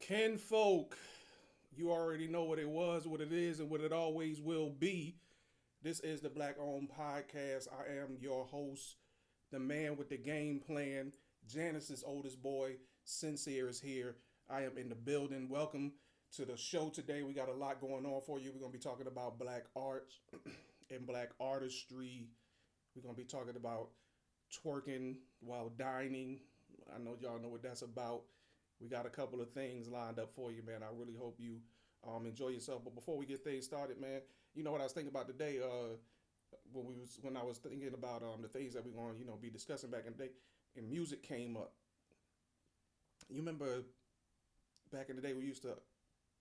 Kinfolk, you already know what it was, what it is, and what it always will be. This is the Black Owned Podcast. I am your host, the man with the game plan, Janice's oldest boy. Sincere is here. I am in the building. Welcome to the show today. We got a lot going on for you. We're going to be talking about black art and black artistry. We're going to be talking about twerking while dining. I know y'all know what that's about. We got a couple of things lined up for you, man. I really hope you enjoy yourself. But before we get things started, man, you know what I was thinking about today? When I was thinking about the things that we're going to be discussing back in the day, and music came up. You remember back in the day we used to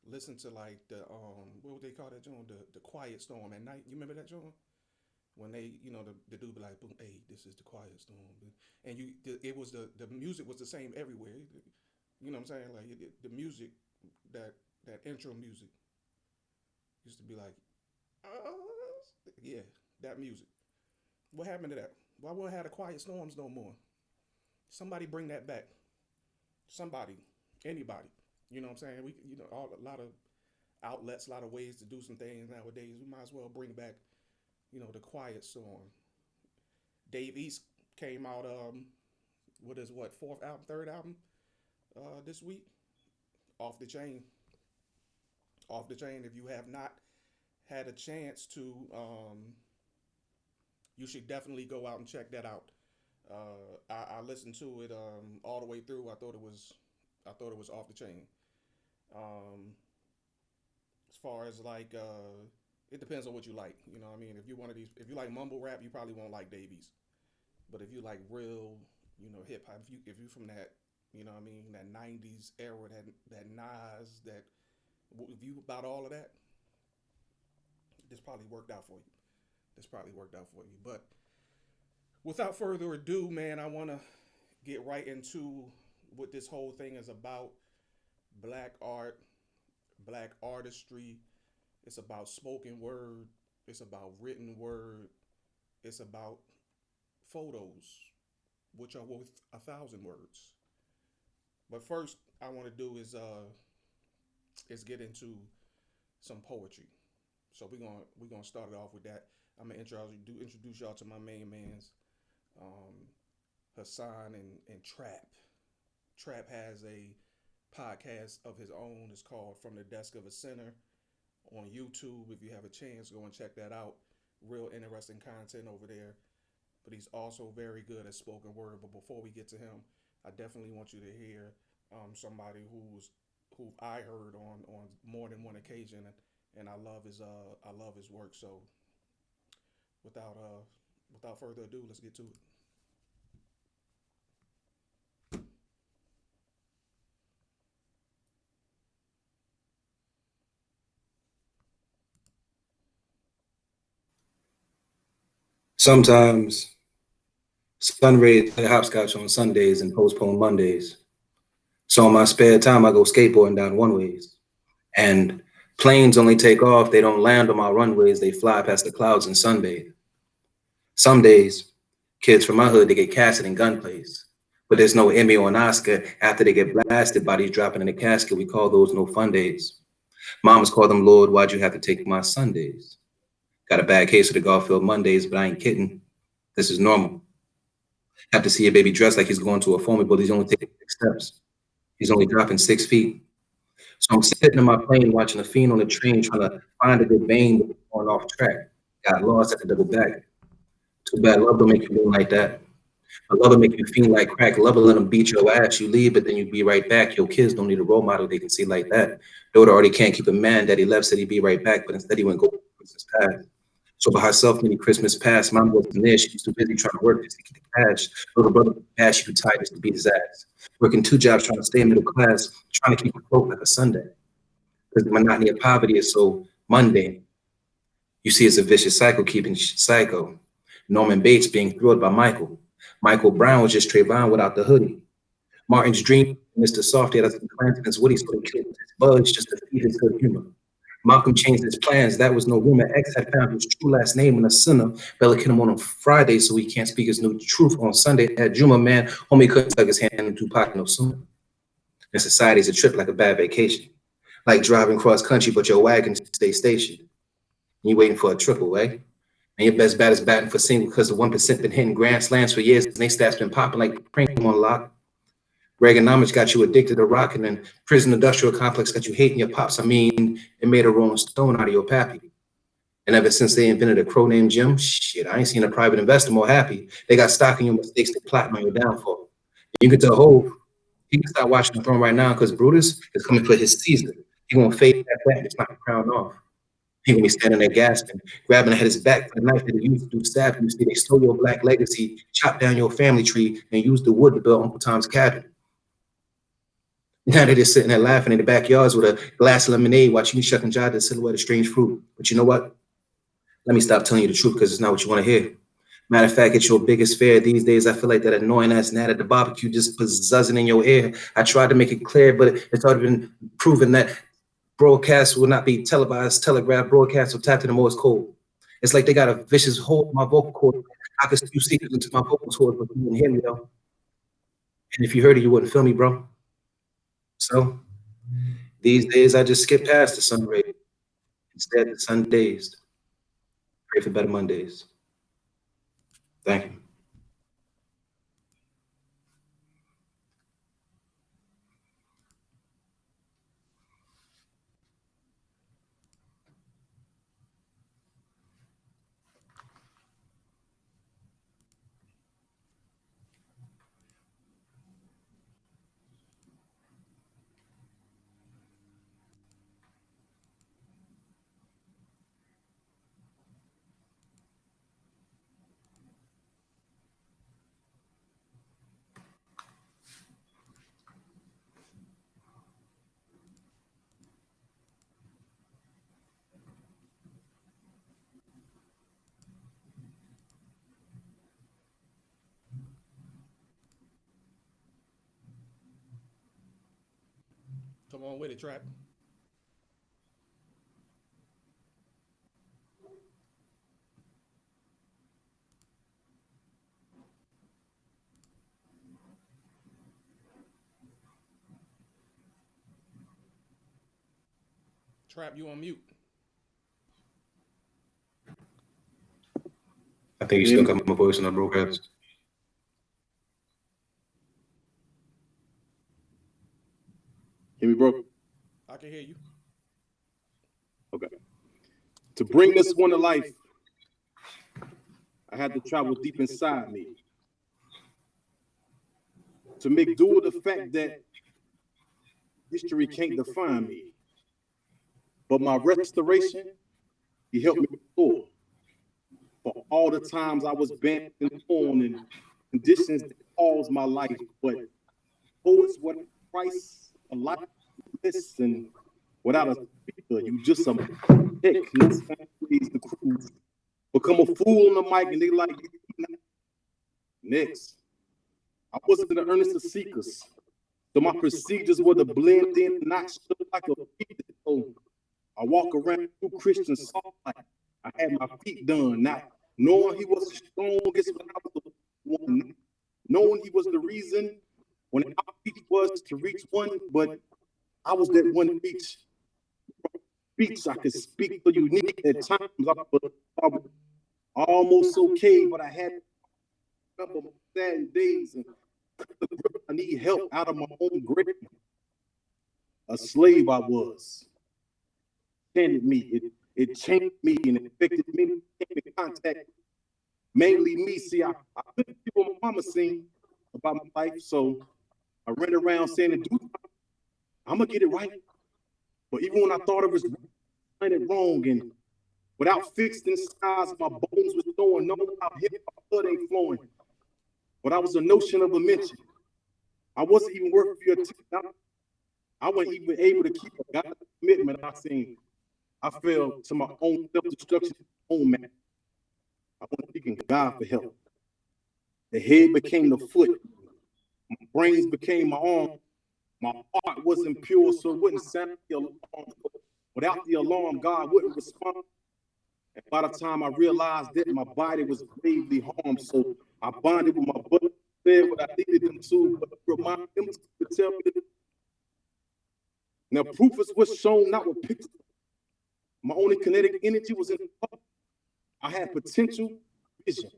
listen to like the what would they call that joint? The Quiet Storm at night. You remember that joint? When they, the dude be like, boom, hey, this is the Quiet Storm, and it was the music was the same everywhere. You know what I'm saying? Like the music, that intro music used to be like, yeah, that music. What happened to that? Why won't have the Quiet Storms no more? Somebody bring that back. Somebody, anybody. You know what I'm saying? We, a lot of outlets, a lot of ways to do some things nowadays. We might as well bring back, the Quiet Storm. Dave East came out. Fourth album, third album, this week. Off the chain. Off the chain. If you have not had a chance to, you should definitely go out and check that out. I listened to it all the way through. I thought it was off the chain. Um, as far as like, it depends on what you like. You know what I mean? If you like mumble rap, you probably won't like Davies. But if you like real, hip hop, if you from that, what I mean, that '90s era, that Nas, if you about all of that, this probably worked out for you. But without further ado, man, I want to get right into what this whole thing is about. Black art, black artistry. It's about spoken word. It's about written word. It's about photos, which are worth 1,000 words. But first, I want to do is get into some poetry. So we're gonna start it off with that. I'm gonna introduce y'all to my main man's um, Hassan and Trap. Trap has a podcast of his own. It's called From the Desk of a Sinner on YouTube. If you have a chance, go and check that out. Real interesting content over there. But he's also very good at spoken word. But before we get to him, I definitely want you to hear somebody who I heard on more than one occasion, and I love his work. So without further ado, let's get to it. Sometimes sun rays play hopscotch on Sundays and postpone Mondays. So in my spare time, I go skateboarding down one ways. And planes only take off, they don't land on my runways, they fly past the clouds and sunbathe. Some days, kids from my hood, they get casted in gunplays. But there's no Emmy or an Oscar after they get blasted, bodies dropping in a casket. We call those no fun days. Mamas call them, Lord, why'd you have to take my Sundays? Got a bad case of the Garfield Mondays, but I ain't kidding. This is normal. Have to see a baby dressed like he's going to a foamy, but he's only taking 6 steps. He's only dropping 6 feet. So I'm sitting in my plane watching a fiend on the train trying to find a good vein going off track. Got lost at the double back. Too bad love don't make you feel like that. But love will make you feel like crack. Love will let them beat your ass. You leave, but then you be right back. Your kids don't need a role model they can see like that. Daughter already can't keep a man. Daddy left, said he'd be right back, but instead he went go Christmas past. So by herself, many Christmas past, mom wasn't there. She was too busy trying to work just to get the cash. Little brother cash, she was tired just to beat his ass. Working 2 jobs, trying to stay middle class, trying to keep afloat like a Sunday. Because the monotony of poverty is so mundane. You see, it's a vicious cycle keeping psycho. Norman Bates being thrilled by Michael. Michael Brown was just Trayvon without the hoodie. Martin's dream, Mr. Softy, that's the Clanton's Woody, so he killed his bugs just to feed his good humor. Malcolm changed his plans. That was no rumor. X had found his true last name in a sinner. Bella hit him on Friday, so he can't speak his new truth on Sunday. At Juma, man, homie couldn't tuck his hand in Tupac no sooner. And society's a trip like a bad vacation. Like driving cross country, but your wagon stays stationed. And you waiting for a triple, right? And your best bat is batting for single because the 1% been hitting grand slams for years and they stats been popping like Pringle on lock. Reaganomics got you addicted to rock, and then prison industrial complex got you hating your pops. I mean, it made a Rolling Stone out of your pappy. And ever since they invented a crow named Jim, shit, I ain't seen a private investor more happy. They got stock in your mistakes, they plotting on your downfall. You can tell Hove, he can start watching the throne right now because Brutus is coming for his Caesar. He gonna fade that back, it's not the crown off. He gonna be standing there gasping, grabbing at his back for the knife that he used to do stab you. See, they stole your black legacy, chopped down your family tree, and used the wood to build Uncle Tom's cabin. Now they're just sitting there laughing in the backyards with a glass of lemonade, watching you shuck and jive the silhouette of strange fruit. But you know what? Let me stop telling you the truth because it's not what you want to hear. Matter of fact, it's your biggest fear. These days, I feel like that annoying ass gnat at the barbecue just buzzing in your ear. I tried to make it clear, but it's already been proven that broadcasts will not be televised, telegraphed broadcasts will tap to the Morse code. It's like they got a vicious hold on my vocal cord. I could spew secrets into my vocal cords, but you wouldn't hear me though. And if you heard it, you wouldn't feel me, bro. So these days, I just skip past the sun ray. Instead, the sun dazed. Pray for better Mondays. Thank you. Come on with it, Trap. Trap, you on mute. I think you still got my voice on the broadcast. Hear me, bro? I can hear you. Okay. To bring this one to life, I had to travel deep inside me. To make do with the fact that history can't define me. But my restoration, he helped me restore. For all the times I was bent and torn in conditions that caused my life. But poets what price a life listen without a speaker, you just a heck, the crews become a fool on the mic and they like next. I wasn't in the earnest of seekers. So my procedures were to blend in, not show like a feet. So I walk around through Christian song like I had my feet done, not knowing he was the strongest when I was the one, knowing he was the reason when our feet was to reach one, but I was that one reach. Speech I could speak for unique at times. I was almost okay, but I had a couple of sad days and I need help out of my own grip. A slave I was. Tended me. It changed me and it affected me. Came in contact. Mainly me. See, I couldn't keep what my mama seen about my life, so I ran around saying, I'm gonna get it right. But even when I thought it was right, it wrong, and without fixing the size, my bones was throwing, no how hip my blood ain't flowing. But I was a notion of a mention. I wasn't even worth your attention. I wasn't even able to keep a God commitment. I fell to my own self-destruction, own man. I was seeking God for help. The head became the foot. My brains became my arm. My heart wasn't pure, so it wouldn't sound the alarm. Without the alarm, God wouldn't respond. And by the time I realized that my body was gravely harmed, so I bonded with my brother, said what I needed them to, but remind them to tell me Now, proof is what's shown, not with pictures. My only kinetic energy was in the heart. I had potential vision.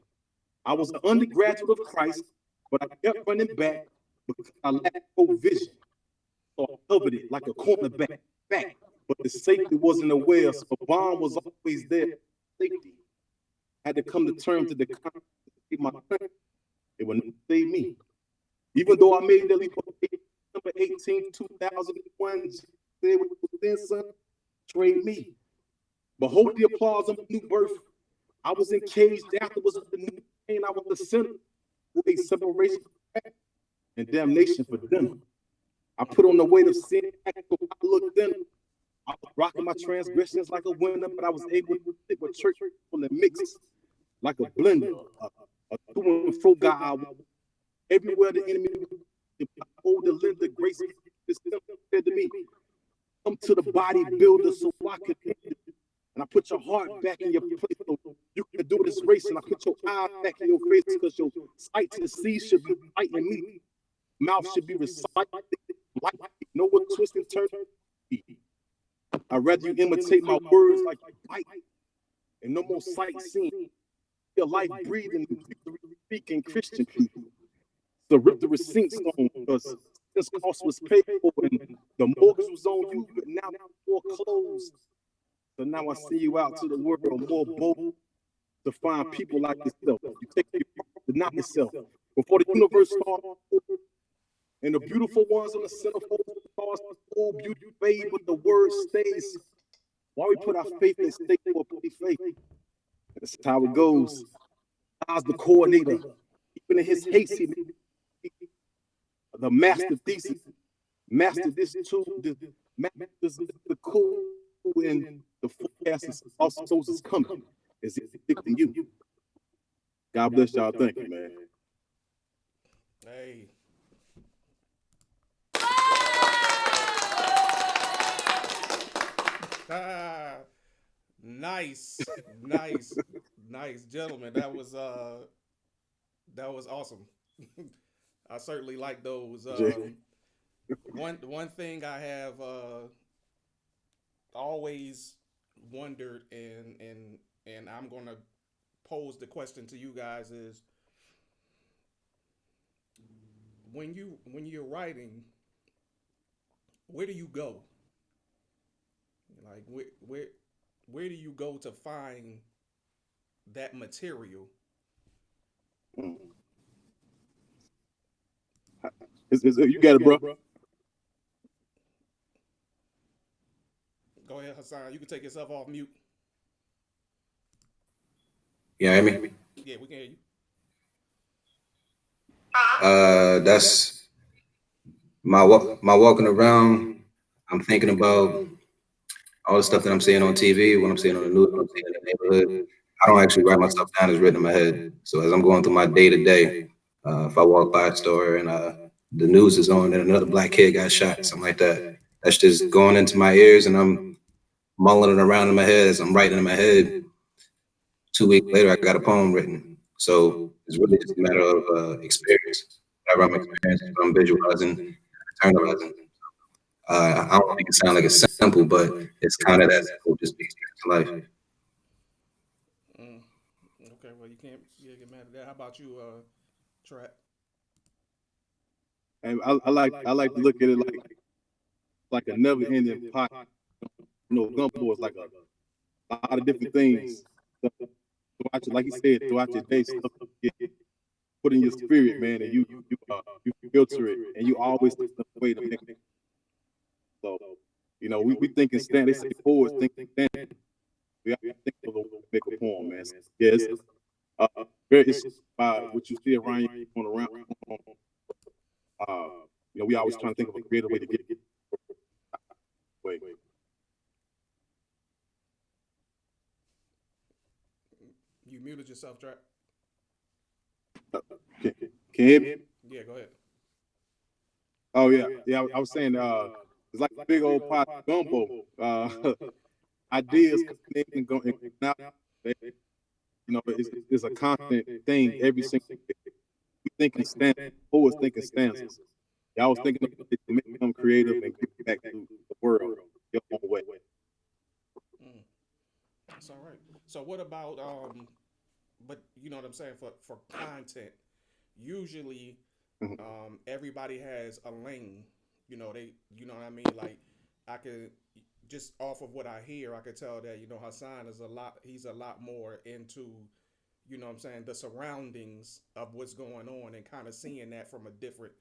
I was an undergraduate of Christ, but I kept running back because I lacked vision. So I covered it like a cornerback, back. But the safety wasn't aware, so a bomb was always there. Safety. I had to come to terms with the consequences to save my country. It would not save me. Even though I made that leap of faith, December 18, 2001, said then son, trade me. Behold the applause of a new birth. I was encaged afterwards with the new pain. I was the center with a separation and damnation for them. I put on the weight of sin. I looked then. I was rocking my transgressions like a winner, but I was able to stick with church from the mix like a blender, a through and fro guy. Everywhere the enemy, hold the lender, grace said to me, come to the bodybuilder so I could end it. And I put your heart back in your place so you can do this race. And I put your eyes back in your face because your sight to see should be fighting me. Mouth should be reciting. No one twist and turn. I'd rather you imitate my words like you fight. And no more sightseeing. Your life breathing, speaking Christian people. So rip the receipts on because this cost was paid for and the mortgage was on you, but now foreclosed. So now I see you out to the world more bold to find people like yourself. You take your part to knock yourself. Before the universe started, and the beautiful ones on the centerfold stars, all beauty fade, but the word stays. Why we put our faith in stake for pretty faith? That's how it goes. God's the coordinator. Even in his haste, he the master thesis. Master this too. This the cool and the forecast is also is coming. Is predicting you. God bless y'all. Thank you, man. Hey. Nice, nice, gentlemen. That was awesome. I certainly like those. One thing I have always wondered, and I'm gonna pose the question to you guys is when you're writing, where do you go? Like where do you go to find that material? You got it, bro. Go ahead, Hassan. You can take yourself off mute. You hear me? Yeah, we can hear you. That's my walking around. I'm thinking about all the stuff that I'm seeing on TV, when I'm seeing on the news, when I'm seeing in the neighborhood. I don't actually write my stuff down; it's written in my head. So as I'm going through my day to day, if I walk by a store and the news is on and another black kid got shot, something like that, that's just going into my ears, and I'm mulling it around in my head as I'm writing in my head. 2 weeks later, I got a poem written. So it's really just a matter of experience. Whatever I'm experiencing, what I'm visualizing, internalizing. I don't make it sound like it's simple, but it's kind of that simple, just be experiencing life. Okay, well, you can't get mad at that. How about you, Trap? And I like to look at it like a never ending pot. You know, gumbo is like a lot of different things. So, like you said, throughout your day, stuff put in your spirit, man, and you filter it, and you always think of a way to make it. So, you know, we think and stand. They say poets think and stand. We have to think of a way to make a poem, man. Yes, very interesting by what you see around you going around. You know, we always trying to think of a creative way to get it. Wait. You muted yourself, Trap. Can you hear me? Yeah, go ahead. Oh yeah. I was saying, it's like a big old pot of gumbo. Ideas coming in and going out. You know, it's a constant thing every single day. We think in stanzas. Poets think in stanzas. Yeah, I was thinking of it to become creative and get back to the word. That's all right. So what about but you know what I'm saying, for content, usually Mhm. everybody has a lane. You know what I mean? Like I could just off of what I hear, I could tell that Hassan is he's a lot more into what I'm saying, the surroundings of what's going on and kind of seeing that from a different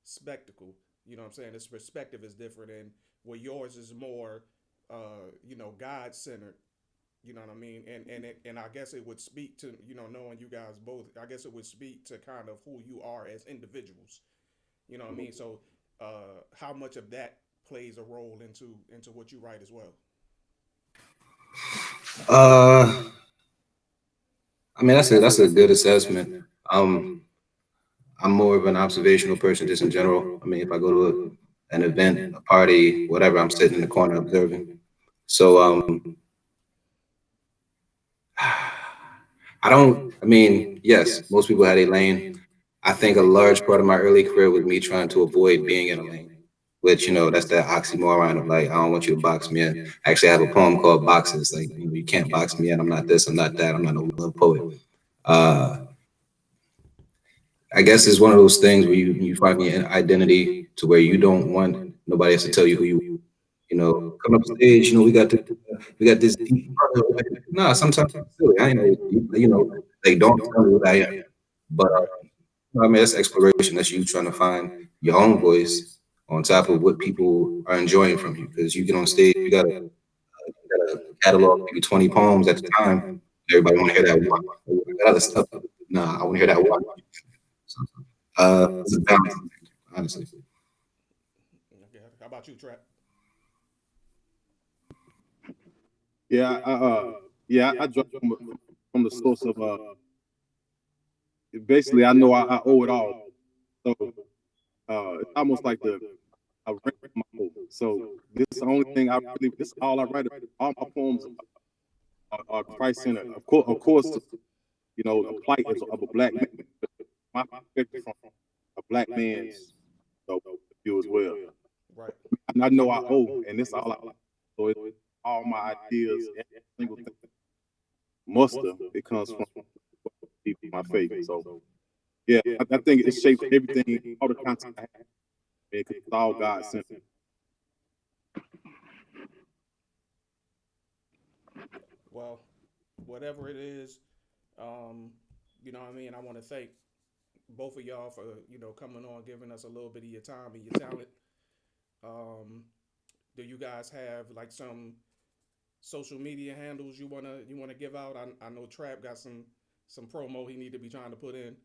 spectacle. You know what I'm saying? This perspective is different, and where yours is more, God centered. You know what I mean? And I guess it would speak to knowing you guys both. I guess it would speak to kind of who you are as individuals. You know what I mean? So, how much of that plays a role into what you write as well? Uh, I mean, that's a good assessment. Um, I'm more of an observational person just in general. I mean, if I go to an event, a party, whatever, I'm sitting in the corner observing. So I mean, yes, most people had a lane. I think a large part of my early career was me trying to avoid being in a lane, which, that's that oxymoron of like, I don't want you to box me in. Actually, I have a poem called Boxes. Like, you can't box me in. I'm not this, I'm not that. I'm not no love poet. Uh, I guess it's one of those things where you find your identity to where you don't want nobody else to tell you who come up stage, we got this deep. Nah, sometimes it's silly. I ain't always deep, like don't tell me what I am. But I mean, that's exploration. That's you trying to find your own voice on top of what people are enjoying from you. Because you get on stage, you gotta catalog maybe 20 poems at the time. Everybody want to hear that one. That other stuff. Nah, I want to hear that one. So, it's a balance, honestly. Okay. How about you, Trap? Yeah, I draw from the source of basically I know I owe it all. So it's almost like a rent my owe. So this is the only thing this is all I write about. All my poems are Christ centered. Of course, the plight is of a black man. My perspective from a black man's view as well. Right. And I know I owe, and this all I so it's all my ideas, every single thing muster, it comes from people, my faith. So yeah, I think it shapes everything, all the content I have, because it's all God sent. Well, whatever it is, um, you know what I mean. I want to thank both of y'all for coming on, giving us a little bit of your time and your talent. Um, do you guys have like some social media handles you wanna give out? I know Trap got some promo he need to be trying to put in.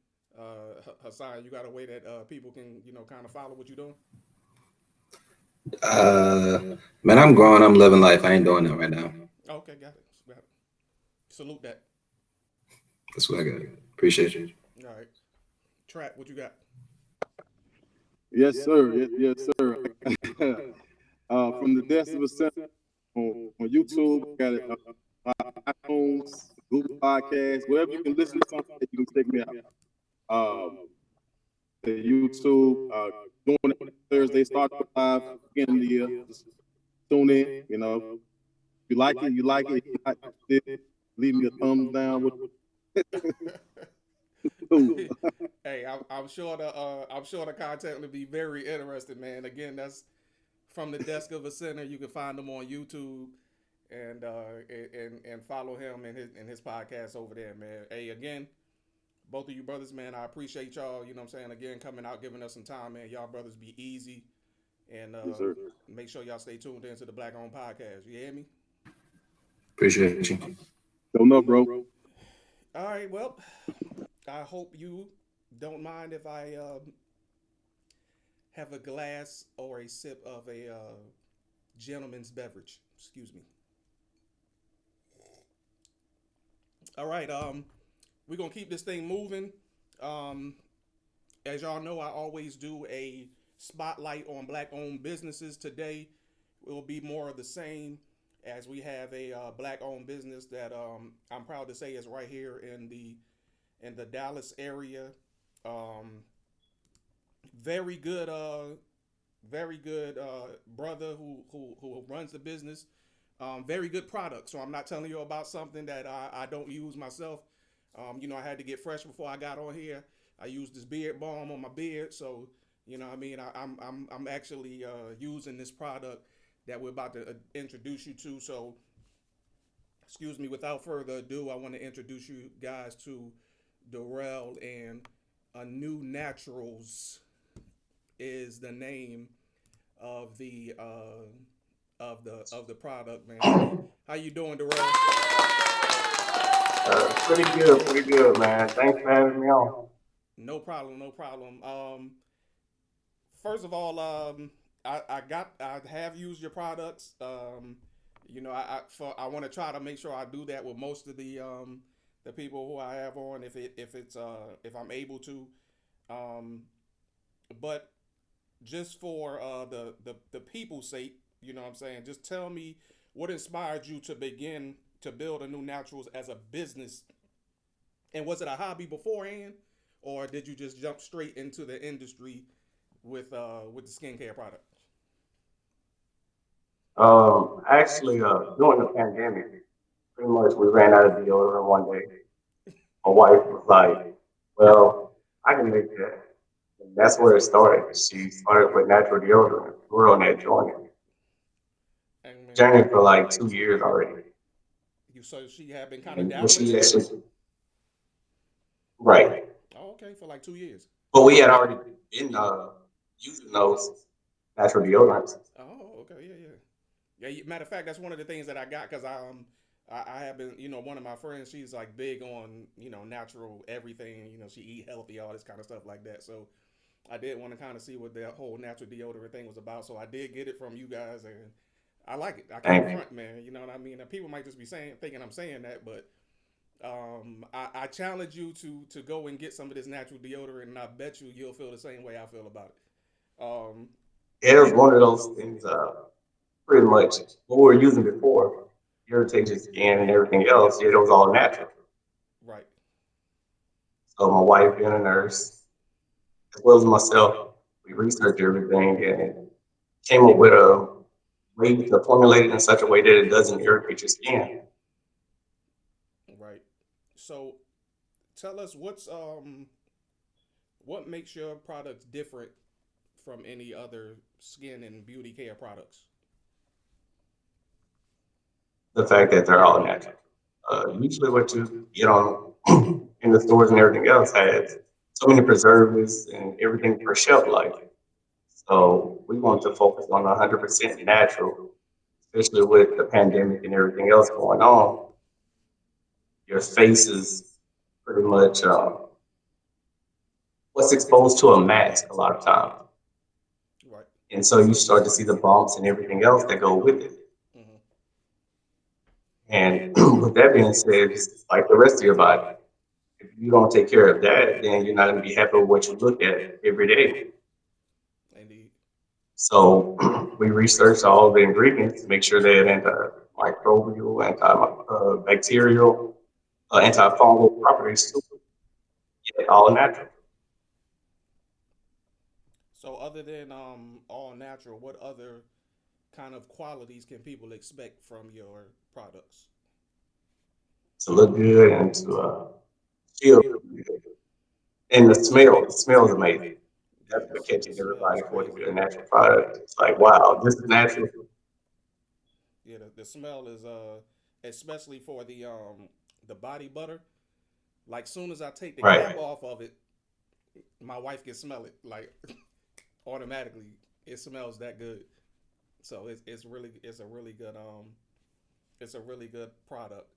Hassan, you got a way that people can kind of follow what you're doing? Uh, Man, I'm grown. I'm living life. I ain't doing that right now. Okay, got it. Got it. Salute that. That's what I got. Appreciate you. All right, Trap, what you got? Yes, sir. Yes, sir. From the desk of a center on YouTube, got it. iTunes, Google Podcasts, wherever you can listen to something, you can check me out. The YouTube, doing it Thursday, start live beginning of the year. Just tune in. If you like it, you like it. If you not interested, leave me a thumbs down with cool. Hey, I'm sure the content will be very interesting, man. Again, that's from the desk of a center. You can find them on YouTube and follow him and his podcast over there, man. Hey, again, both of you brothers, man, I appreciate y'all. You know what I'm saying? Again, coming out, giving us some time, man. Y'all brothers be easy, and Yes, sir. make sure y'all stay tuned into the Black Owned Podcast. You hear me? Appreciate you. Don't know, bro. All right. Well, I hope you don't mind if I have a glass or a sip of a gentleman's beverage. Excuse me. All right. We're gonna keep this thing moving. Um, as y'all know, I always do a spotlight on black-owned businesses. Today, it will be more of the same, as we have a black-owned business that I'm proud to say is right here in the Dallas area. Um, very good, very good brother who runs the business. Very good product. So I'm not telling you about something that I don't use myself. I had to get fresh before I got on here. I used this beard balm on my beard, so I mean, I'm actually using this product that we're about to introduce you to. So, excuse me. Without further ado, I want to introduce you guys to Darrell, and a New Naturals is the name of the product, man. How you doing, Darrell? Pretty good, man. Thanks for having me on. No problem, no problem. First of all, I have used your products. I want to try to make sure I do that with most of the people who I have on, if I'm able to. Um, but just for the people's sake, what I'm saying, just tell me what inspired you to begin to build a New Naturals as a business, and was it a hobby beforehand, or did you just jump straight into the industry with the skincare product? During the pandemic, pretty much we ran out of deodorant one day. My wife was like, "Well, I can make that." And that's where it started. She started with natural deodorant. We were on that And man, journey for like 2 years already. so she had been kind of And dabbling she in it. actually, right. Oh, okay, for like 2 years. But we had already been using those natural deodorants. Oh, okay, yeah, yeah. Yeah, matter of fact, that's one of the things that I got because I have been, one of my friends, she's like big on, natural everything. She eat healthy, all this kind of stuff like that. So I did want to kind of see what the whole natural deodorant thing was about. So I did get it from you guys, and I like it. I can't Thank you. front, man. You know what I mean? And people might just be thinking I'm saying that, but I challenge you to go and get some of this natural deodorant, and I bet you'll feel the same way I feel about it. It was one of those things. Pretty much what we were using before, irritate your skin and everything else, it was all natural. Right. So my wife being a nurse, as well as myself, we researched everything and came up with a way to formulate it in such a way that it doesn't irritate your skin. Right. So tell us what makes your products different from any other skin and beauty care products. The fact that they're all natural. Usually what you get on in the stores and everything else has so many preservatives and everything for shelf life. So we want to focus on 100% natural, especially with the pandemic and everything else going on. Your face is pretty much what's exposed to a mask a lot of times. Right. And so you start to see the bumps and everything else that go with it. Mm-hmm. And with that being said, it's like the rest of your body. If you don't take care of that, then you're not going to be happy with what you look at every day. Indeed. So we researched all the ingredients to make sure they had antimicrobial, antibacterial, antifungal properties too. Yet all natural. So other than all natural, what other kind of qualities can people expect from your products? To look good and to feel good. And the smell is amazing. Yeah, That's what the catches smell is everybody for it to crazy. be a natural product. It's like, wow, this is natural. Yeah, the smell is especially for the body butter. Like soon as I take the cap Right. off of it, my wife can smell it like automatically. It smells that good. So it's a really good product.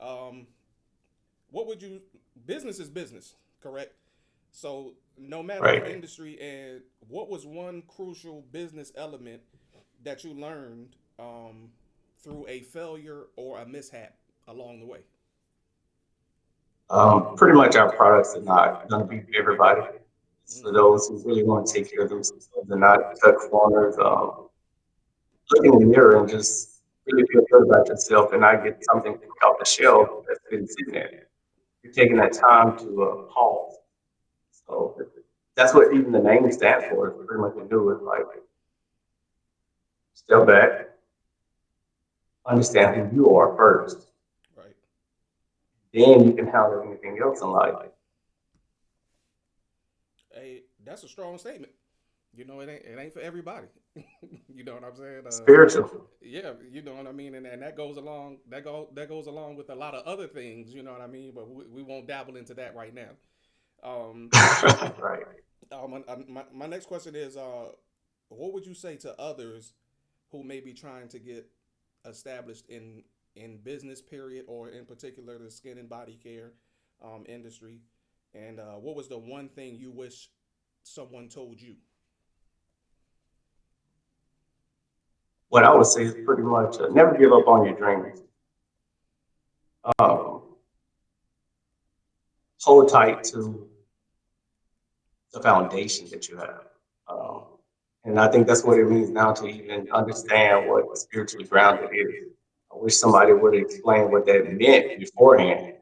Um, what would you business is business, correct? So no matter the Right. industry, and what was one crucial business element that you learned through a failure or a mishap along the way? Pretty much our products are not going to be for everybody. It's for Mm-hmm. those who really want to take care of themselves and not cut corners. Look in the mirror and just really feel good about yourself and not get something quick off the shelf that's been sitting there. You're taking that time to pause. So that's what even the name stands for. It's pretty much to do with like step back, understand who you are first. Right. Then you can handle anything else in life. Hey, that's a strong statement. It ain't for everybody. You know what I'm saying? Spiritual. Yeah, you know what I mean, and that goes along that goes along with a lot of other things. You know what I mean, but we won't dabble into that right now. Um, Right. my next question is, what would you say to others who may be trying to get established in business, period, or in particular the skin and body care industry? And what was the one thing you wish someone told you? What I would say is pretty much never give up on your dreams. Um, hold tight to the foundation that you have. Um, Mm, and I think that's what it means now to even understand what spiritually grounded is. I wish somebody would explain what that meant beforehand,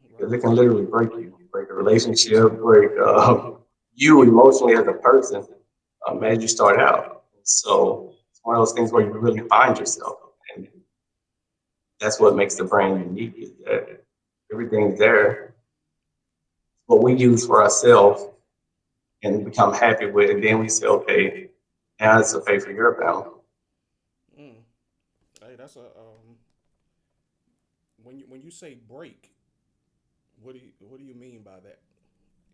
because right. it can literally break a relationship, break you emotionally as a person as you start out. So it's one of those things where you really find yourself, and that's what makes the brand unique. Is that everything's there, what we use for ourselves and become happy with, and then we say, okay, now it's okay for your family. Mm. Hey, that's a when you say break, what do you mean by that?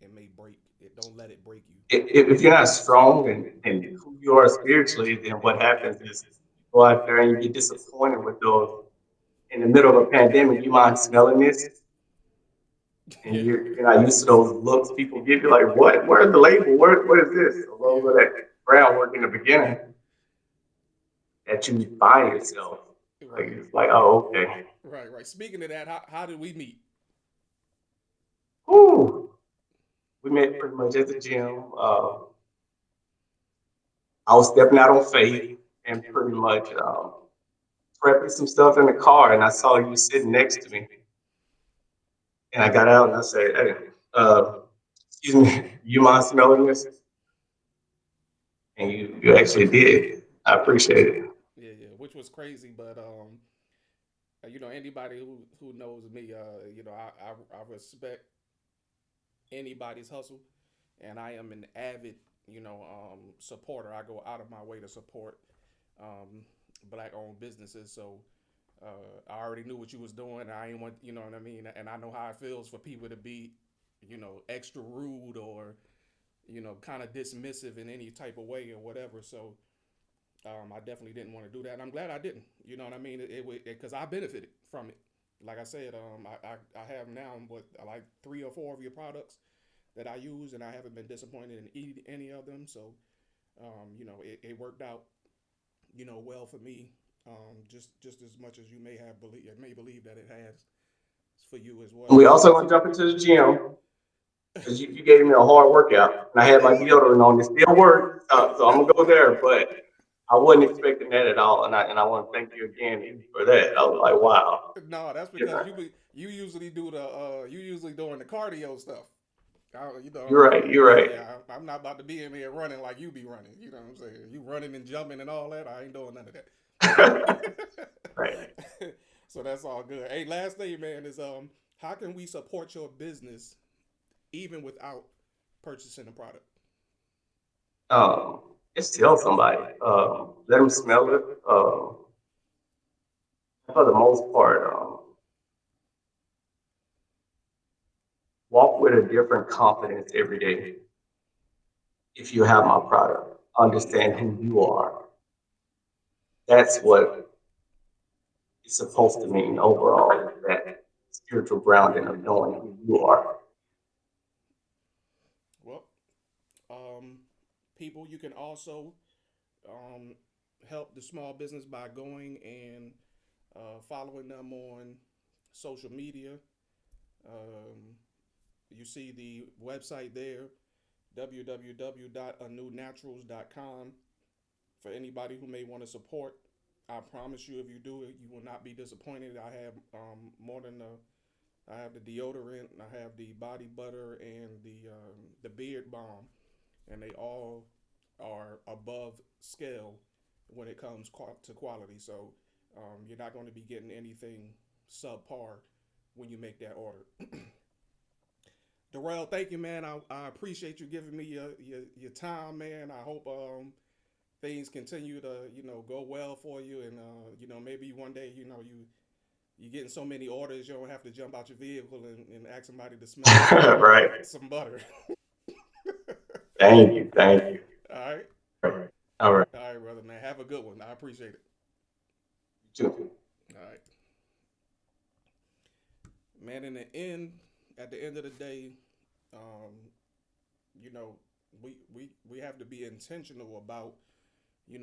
It may break. It don't let it break you. If you're not strong and who you are spiritually, then what happens is you go out there and you get disappointed with those. In the middle of a pandemic, you mind smelling this, and Yeah. you're not used to those looks people give you. Like, what? Where's the label? What is this? A little Yeah. bit of that groundwork in the beginning that you find yourself. Like Right. it's like, oh, okay. Right. Right. Speaking of that, how did we meet? Whew. We met pretty much at the gym. I was stepping out on faith and pretty much prepping some stuff in the car, and I saw you sitting next to me. And I got out and I said, "Hey, excuse me, you mind smelling this?" And you actually did. I appreciate it. Yeah. Yeah. Which was crazy, but anybody who knows me, I respect anybody's hustle, and I am an avid, supporter. I go out of my way to support um, black-owned businesses. So I already knew what you was doing. I ain't want, you know what I mean, and I know how it feels for people to be, extra rude or kind of dismissive in any type of way or whatever. So I definitely didn't want to do that, and I'm glad I didn't. You know what I mean? It because I benefited from it. Like I said, I have now what like 3 or 4 of your products that I use, and I haven't been disappointed in any of them. So it worked out well for me. Just as much as you may believe that it has for you as And well. we So also gonna jump into the gym because you gave me a hard workout, and I had my deodorant on. It still worked, so I'm gonna go there. But I wasn't expecting that at all, and I want to thank you again for that. I was like, wow, no, that's because different. you usually do the you usually doing the cardio stuff. You know what You're I right. mean? You're right. Yeah, I'm not about to be in there running like you be running. You know what I'm saying? You running and jumping and all that. I ain't doing none of Right. that. So that's all good. Hey, last thing, man, is how can we support your business even without purchasing the product? Um, just tell somebody. Let them smell it. For the most part, walk with a different confidence every day. If you have my product, understand who you are. That's what it's supposed to mean overall. Is that spiritual grounding of knowing who you are. Well, um, people, you can also um, help the small business by going and following them on social media. Um, you see the website there, www.anewnaturals.com. For anybody who may want to support, I promise you, if you do it, you will not be disappointed. I have more than I have the deodorant, I have the body butter, and the beard balm, and they all are above scale when it comes to quality. So You're not going to be getting anything subpar when you make that order. Darrell, thank you, man. I appreciate you giving me your time, man. I hope things continue to go well for you, and maybe one day you getting so many orders you don't have to jump out your vehicle and ask somebody to smell Right. some butter. Thank you. Thank you. All right, All right. all right, brother, man. Have a good one. I appreciate it. You too. All right, man. At the end of the day, um, you know, we have to be intentional about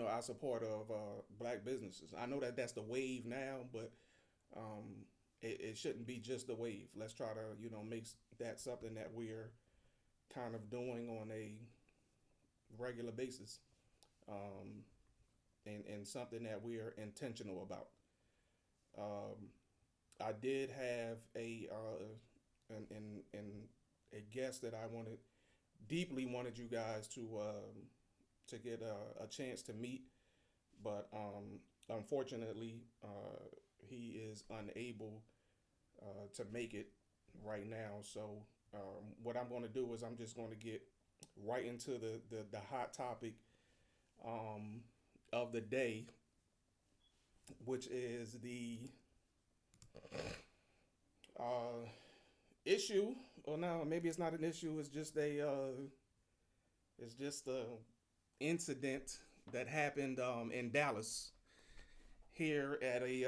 our support of black businesses. I know that that's the wave now, but it shouldn't be just the wave. Let's try to make that something that we're kind of doing on a regular basis, um, and something that we're intentional about. Um, I did have an a guest that I deeply wanted you guys to get a chance to meet, but unfortunately, he is unable to make it right now. So what I'm going to do is I'm just going to get right into the hot topic um, of the day, which is the uh, issue. Or no, maybe it's not an issue. It's just a incident that happened in Dallas here at a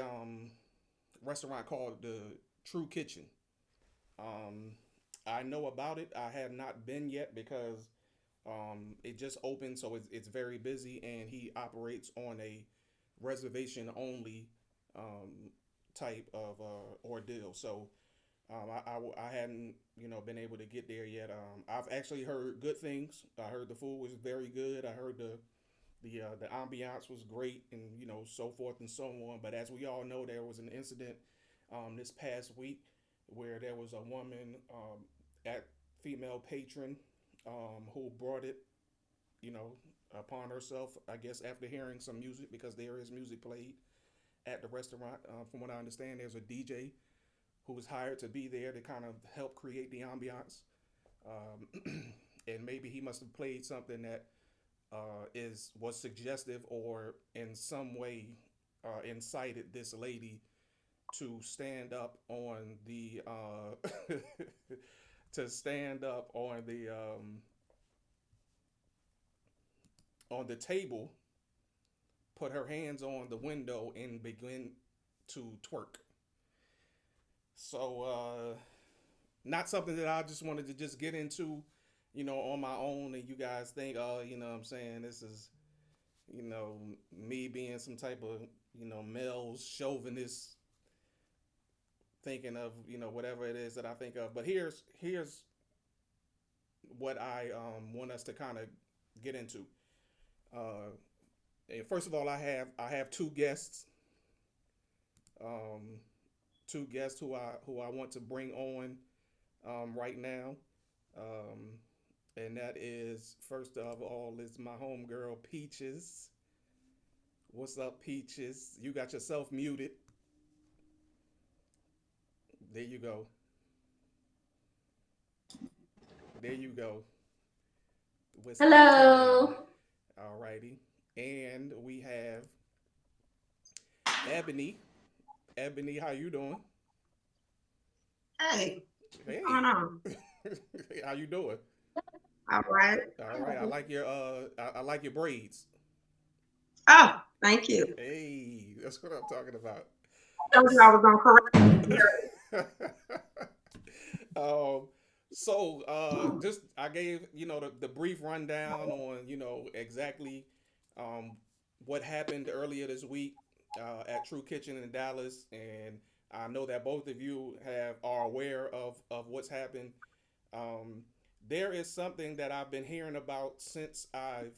restaurant called the True Kitchen. Um, I know about it. I have not been yet because it just opened, so it's very busy, and he operates on a reservation only um, type of ordeal. So I hadn't been able to get there yet. I've actually heard good things. I heard the food was very good. I heard the ambiance was great, and so forth and so on. But as we all know, there was an incident this past week where there was a woman at female patron who brought it you know upon herself, I guess, after hearing some music, because there is music played at the restaurant. From what I understand, there's a DJ who was hired to be there to kind of help create the ambiance. And maybe he must have played something that is was suggestive or in some way incited this lady to stand up on the to stand up on the table, put her hands on the window, and begin to twerk. So not something that I just wanted to just get into, on my own, and you guys think, oh, what I'm saying, this is, me being some type of, male chauvinist, thinking of, whatever it is that I think of. But here's what I want us to kind of get into. Uh, First of all, I have um, two guests who I want to bring on right now. Um, and that is, first of all, is my homegirl Peaches. What's up, Peaches? You got yourself muted. There you go. There you go. We're speaking now. Hello. Alrighty. And we have Ebony. Ebony, how you doing? Hey, what's going Hey. on? How you doing? All right. All right. I like your braids. Oh, thank you. Hey, that's what I'm talking about. I told you I was gonna correct um, just I gave the brief rundown on exactly um, what happened earlier this week at True Kitchen in Dallas, and I know that both of you are aware of what's happened. Um, there is something that I've been hearing about since I've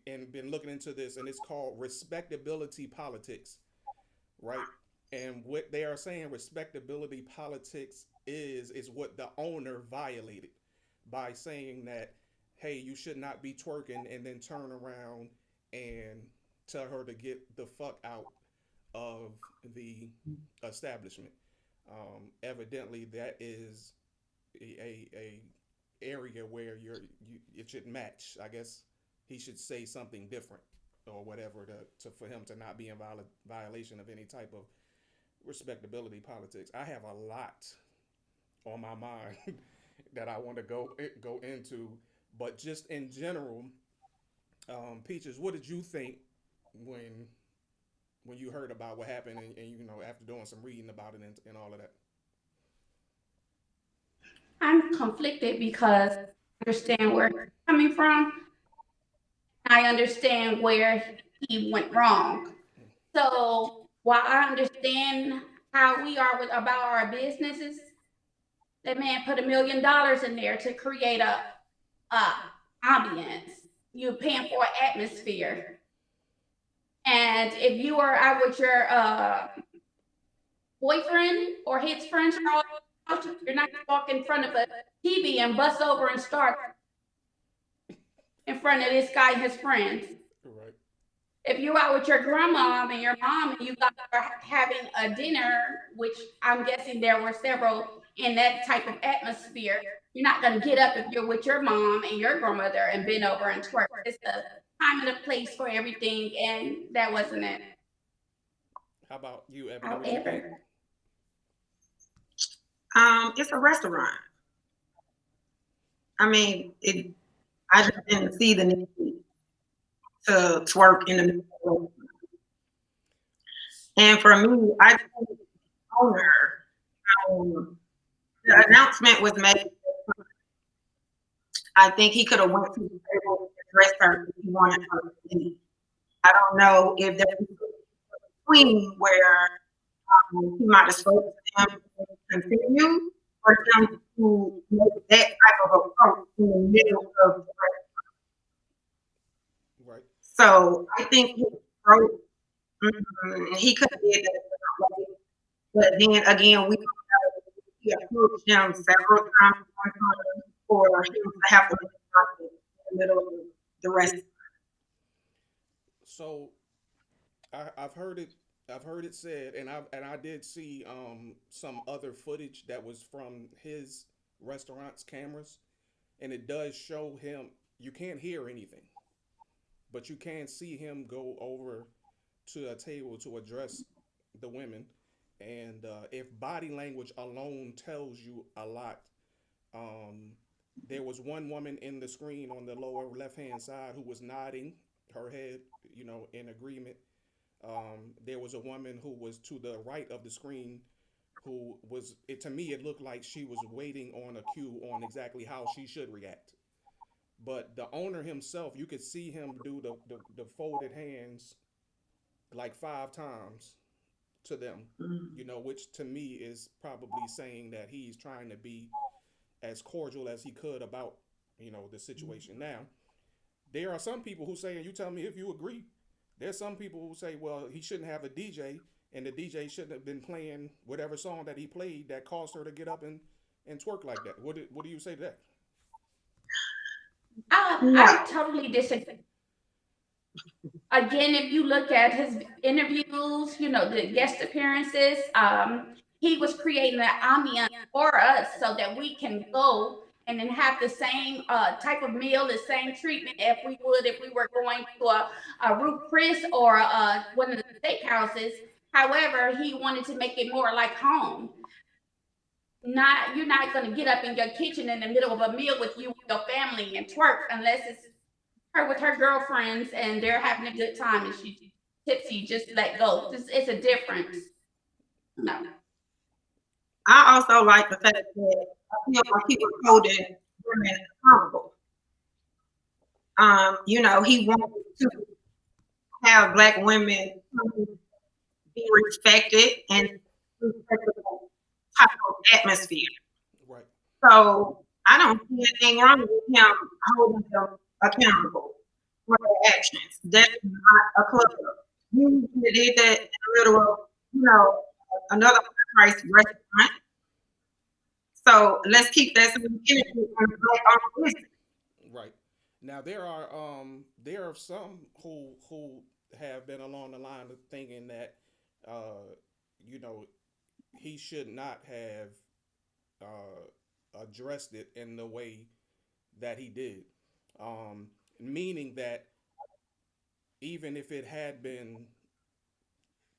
and been looking into this, and it's called respectability politics, right? And what they are saying respectability politics is what the owner violated by saying that, hey, you should not be twerking, and then turn around and tell her to get the fuck out of the establishment. Evidently, that is a area where it should match. I guess he should say something different or whatever for him to not be in violation of any type of respectability politics. I have a lot on my mind that I want to go into, but just in general, Peaches, what did you think when you heard about what happened and after doing some reading about it and all of that? I'm conflicted because I understand where he's coming from. I understand where he went wrong. So while I understand how we are about our businesses, that man put $1 million in there to create a ambience. You're paying for an atmosphere. And if you are out with your boyfriend or his friends, you're not going to walk in front of a TV and bust over and start in front of this guy and his friends. Right. If you're out with your grandma and your mom and you guys are having a dinner, which I'm guessing there were several in that type of atmosphere, you're not going to get up if you're with your mom and your grandmother and bend over and twerk. It's a time and a place for everything, and that wasn't it. How about you, Ebony? What you think? It's a restaurant. I mean, I just didn't see the need to twerk in the middle. And for me, I think the owner, the announcement was made. I think he could have went to the table and dressed her if he wanted her to be. I don't know if there was a between where he might have spoken to him to continue, or him to make that type of approach in the middle of the restaurant. Right. So I think he could have did that, but then again, he approached him several times for him to have to in the middle of the restaurant. So I've heard it. I've heard it said, and I did see some other footage that was from his restaurant's cameras, and it does show him. You can't hear anything, but you can see him go over to a table to address the women. And if body language alone tells you a lot, um, there was one woman in the screen on the lower left hand side who was nodding her head, in agreement. There was a woman who was to the right of the screen who was, to me, it looked like she was waiting on a cue on exactly how she should react. But the owner himself, you could see him do the folded hands like 5 times to them, which to me is probably saying that he's trying to be as cordial as he could about, the situation. Now, there are some people who say, and you tell me if you agree, there's some people who say, well, he shouldn't have a DJ, and the DJ shouldn't have been playing whatever song that he played that caused her to get up and twerk like that. What do you say to that? I totally disagree. Again, if you look at his interviews, the guest appearances, he was creating an ambiance for us so that we can go and then have the same type of meal, the same treatment if we were going to a Ruth Chris or one of the steakhouses. However, he wanted to make it more like home. You're not going to get up in your kitchen in the middle of a meal with you and your family and twerk unless it's her with her girlfriends and they're having a good time and she's tipsy. Just let go. It's a difference. No. I also like the fact that I feel like he was holding women accountable. He wanted to have Black women be respected and respectable type of atmosphere. Right. So I don't see anything wrong with him holding them accountable for their actions. That's not a club. You did that in the middle of, another price restaurant. So let's keep that same energy on the Black-owned business. Right. Now there are some who have been along the line of thinking that you know, he should not have addressed it in the way that he did. Meaning that even if it had been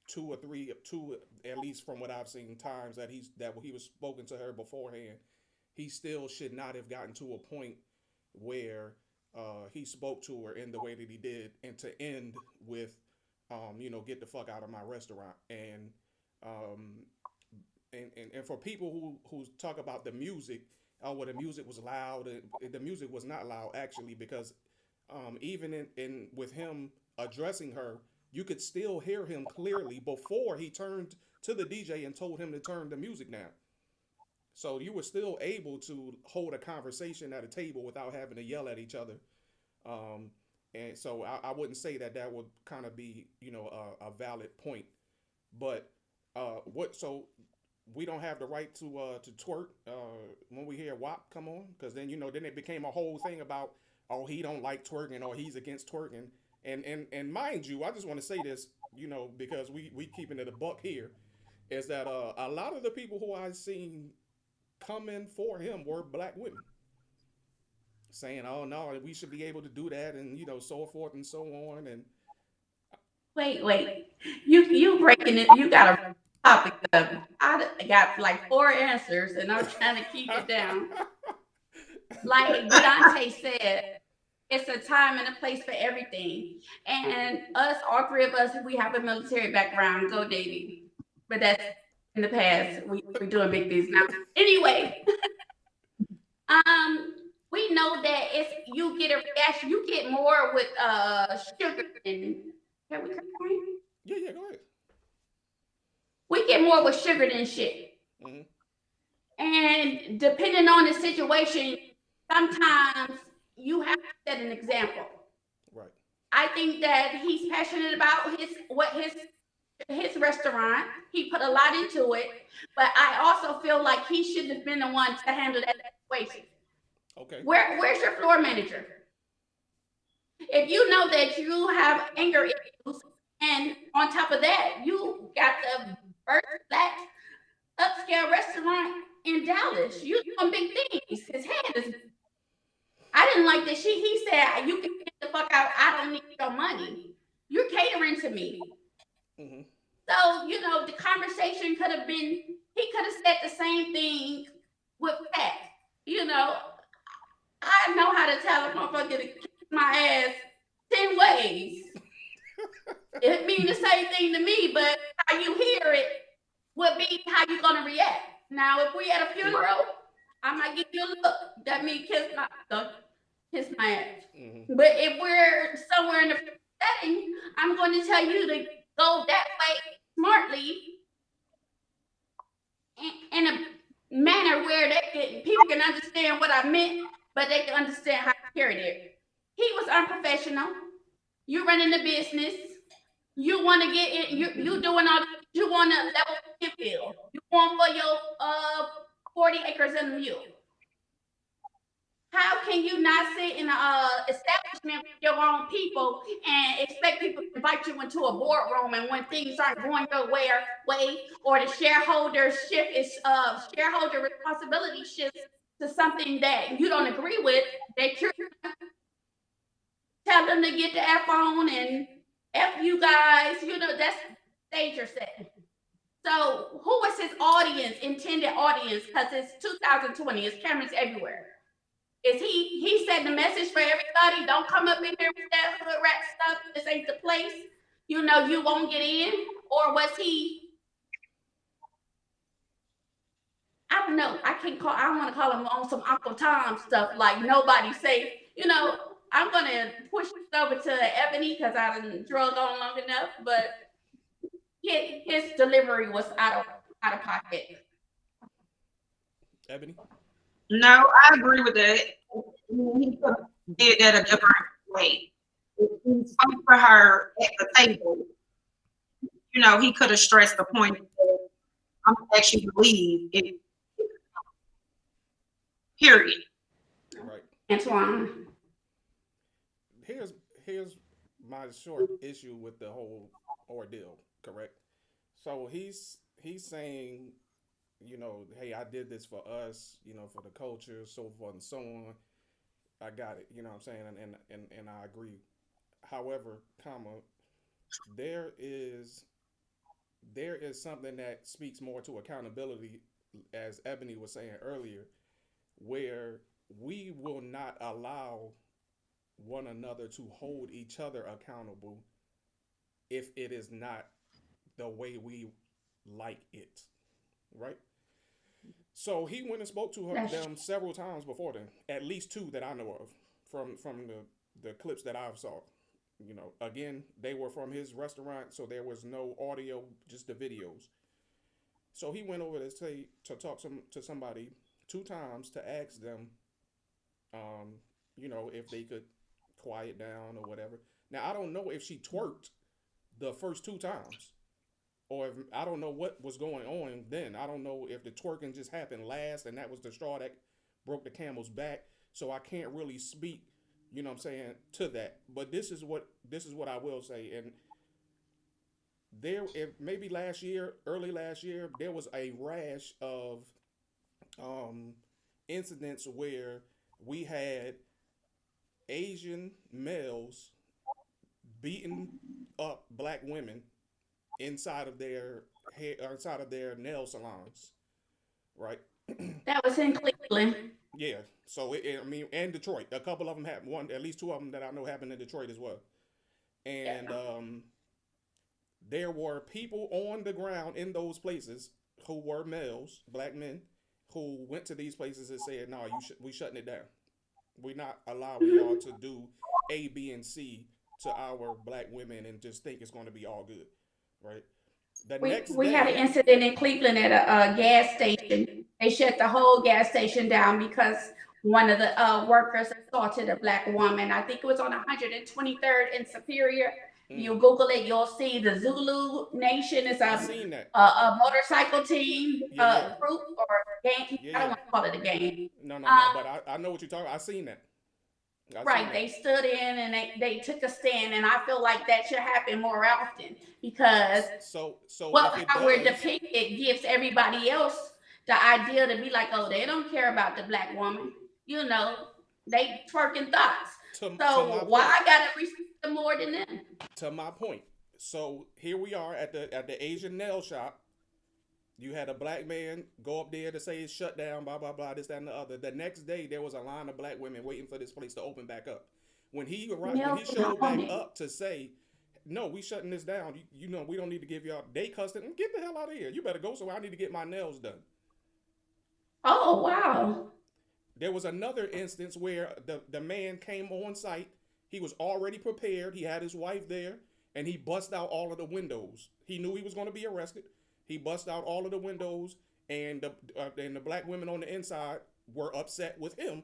two or three, two at least from what I've seen times that he was spoken to her beforehand, he still should not have gotten to a point where he spoke to her in the way that he did, and to end with, get the fuck out of my restaurant. Um, and for people who talk about the music, oh, well, the music was loud. The music was not loud actually, because even in with him addressing her, you could still hear him clearly before he turned to the DJ and told him to turn the music down. So you were still able to hold a conversation at a table without having to yell at each other. Um, and so I wouldn't say that would kind of be, a valid point. But what? So we don't have the right to twerk when we hear WAP come on, because then it became a whole thing about, oh, he don't like twerking or he's against twerking. And mind you, I just want to say this, because we keeping it a buck here, is that a lot of the people who I've seen come in for him were black women, saying, oh no, we should be able to do that, and so forth and so on. And Wait. You breaking it. You got a topic of. I got like four answers, and I'm trying to keep it down. Like Deontay said, it's a time and a place for everything. And us, all three of us, we have a military background. Go Navy, but that's in the past. We're doing big things now. Anyway, we know that it's you get a reaction. You get more with sugar and. Can we come on? yeah, go ahead. We get more with sugar than shit. Mm-hmm. And depending on the situation, sometimes you have to set an example. Right. I think that he's passionate about his restaurant. He put a lot into it, but I also feel like he shouldn't have been the one to handle that situation. Okay. Where's your floor manager? If you know that you have anger issues, and on top of that, you got the first black upscale restaurant in Dallas. You doing big things. His head is. I didn't like that. He said, "You can get the fuck out. I don't need your money. You're catering to me." Mm-hmm. So the conversation could have been. He could have said the same thing with Pat. I know how to tell a motherfucker to kiss my ass 10 ways. It mean the same thing to me, but how you hear it would be how you gonna react. Now, if we at a funeral, I might give you a look. That means kiss my ass. Mm-hmm. But if we're somewhere in the setting, I'm going to tell you to go that way smartly in a manner where people can understand what I meant, but they can understand how I carried it. He was unprofessional. You running the business. You want to get in. You doing all. You want to level the field. You want for your 40 acres and a mule. How can you not sit in an establishment with your own people and expect people to invite you into a boardroom, and when things aren't going your way, or the shareholder responsibility shifts to something that you don't agree with, that you're tell them to get the F on and F you guys, that's stage you're setting. So who is his audience, intended audience? Because it's 2020, it's cameras everywhere. Is he said the message for everybody? Don't come up in here with that hood rat stuff. This ain't the place. You won't get in. Or was he? I don't know. I don't want to call him on some Uncle Tom stuff like nobody safe. I'm gonna push this over to Ebony because I done drug on long enough. But his delivery was out of pocket. Ebony. No, I agree with that. He could have did that a different way. If he spoke for her at the table, he could have stressed the point that I'm actually believe it. Period. Right. Antoine. Here's my short issue with the whole ordeal. Correct. So he's saying, hey, I did this for us, for the culture, so forth and so on. I got it, you know what I'm saying, and I agree. However, there is there is something that speaks more to accountability, as Ebony was saying earlier, where we will not allow one another to hold each other accountable if it is not the way we like it, right? So he went and spoke to them several times before then, at least two that I know of from the clips that I've saw. Again, they were from his restaurant, so there was no audio, just the videos. So he went over to talk to somebody two times to ask them, if they could quiet down or whatever. Now I don't know if she twerked the first two times, or if I don't know what was going on then. I don't know if the twerking just happened last and that was the straw that broke the camel's back. So I can't really speak, what I'm saying, to that. But this is what I will say. And if maybe early last year, there was a rash of um, incidents where we had Asian males beating up black women inside of their nail salons, right? That was in Cleveland. Yeah. So I mean, and Detroit, a couple of them happened. At least two of them that I know happened in Detroit as well. And Yeah. there were people on the ground in those places who were males, black men, who went to these places and said, "No, we shutting it down. We're not allowing y'all to do A, B, and C to our black women and just think it's going to be all good, right?" The next We had an day, incident in Cleveland at a gas station. They shut the whole gas station down because one of the workers assaulted a black woman. I think it was on 123rd and Superior. You Google it, you'll see the Zulu Nation is I seen that. a motorcycle team Yeah, yeah, group or gang. yeah, I don't yeah. want to call it a gang. No, no, no. But I know what you're talking. I seen that. I seen Right, that. they stood in and they took a stand, and I feel like that should happen more often because So if it how we're does, depicted gives everybody else the idea to be like, oh, they don't care about the black woman. You know, they twerking thoughts. to my So why point, I gotta respect them more than them? to my point. So here we are at the Asian nail shop. You had a black man go up there to say it's shut down, blah blah blah, this that and the other. The next day there was a line of black women waiting for this place to open back up. When he arrived, when Nails he is showed on back it. up to say, "No, we shutting this down. We don't need to give y'all." They cussed him. Get the hell out of here. You better go. So I need to get my nails done. Oh wow. There was another instance where the man came on site. He was already prepared. He had his wife there, and he bust out all of the windows. He knew he was going to be arrested. He bust out all of the windows, and the black women on the inside were upset with him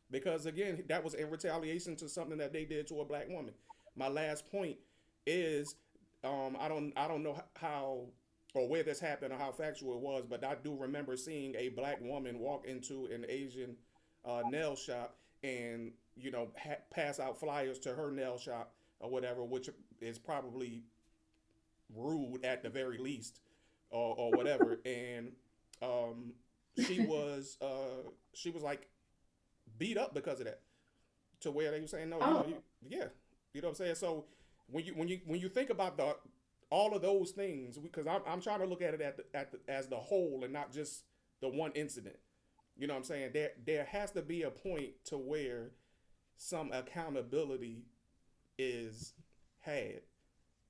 because again that was in retaliation to something that they did to a black woman. My last point is I don't know how or where this happened or how factual it was, but I do remember seeing a black woman walk into an Asian nail shop and pass out flyers to her nail shop or whatever, which is probably rude at the very least, or whatever. And um, she was like beat up because of that, to where they were saying no, Oh, yeah, you know what I'm saying. So when you think about all of those things, because I'm trying to look at it as the whole and not just the one incident. You know what I'm saying? There has to be a point to where some accountability is had.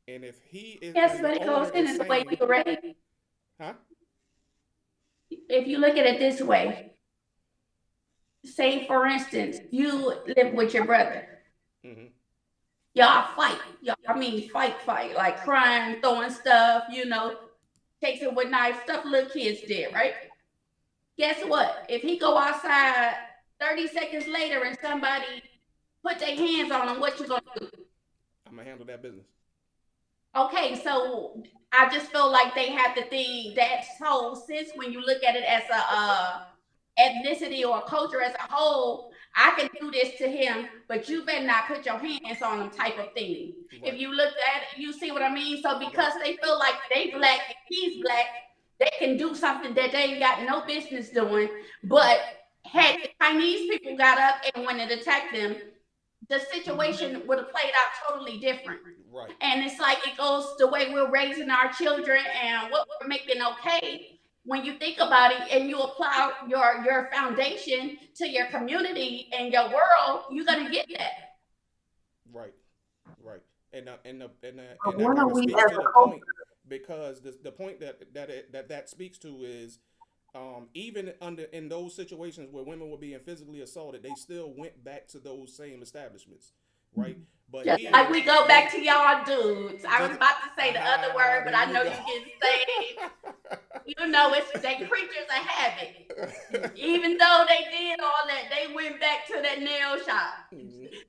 And if he is, yes, and but the it goes owner in is the way saying, you raise. huh? If you look at it this way, say for instance, you live with your brother. Mm-hmm. Y'all fight. I mean, fight, like crying, throwing stuff, chasing with knives, stuff little kids did, right? Guess what? If he go outside 30 seconds later and somebody put their hands on him, what you gonna do? I'm gonna handle that business. Okay, so I just feel like they have to think that whole since when you look at it as a ethnicity or a culture as a whole, I can do this to him, but you better not put your hands on him type of thing. Right. If you look at it, you see what I mean? So because they feel like they black and he's black, they can do something that they ain't got no business doing. But had the Chinese people got up and wanted to attack them, the situation would have played out totally different. Right. And it's like it goes the way we're raising our children and what we're making okay. When you think about it and you apply your foundation to your community and your world, you're gonna get that. Right. Right. And that When kind are of we speaks as to a the culture? point, because the point that speaks to is, even in those situations where women were being physically assaulted, they still went back to those same establishments, right? But Just here, like we go back to y'all dudes. I was about to say the other word, but there I you know go. you getting saved. You know, it's they creatures of habit. Even though they did all that, they went back to that nail shop.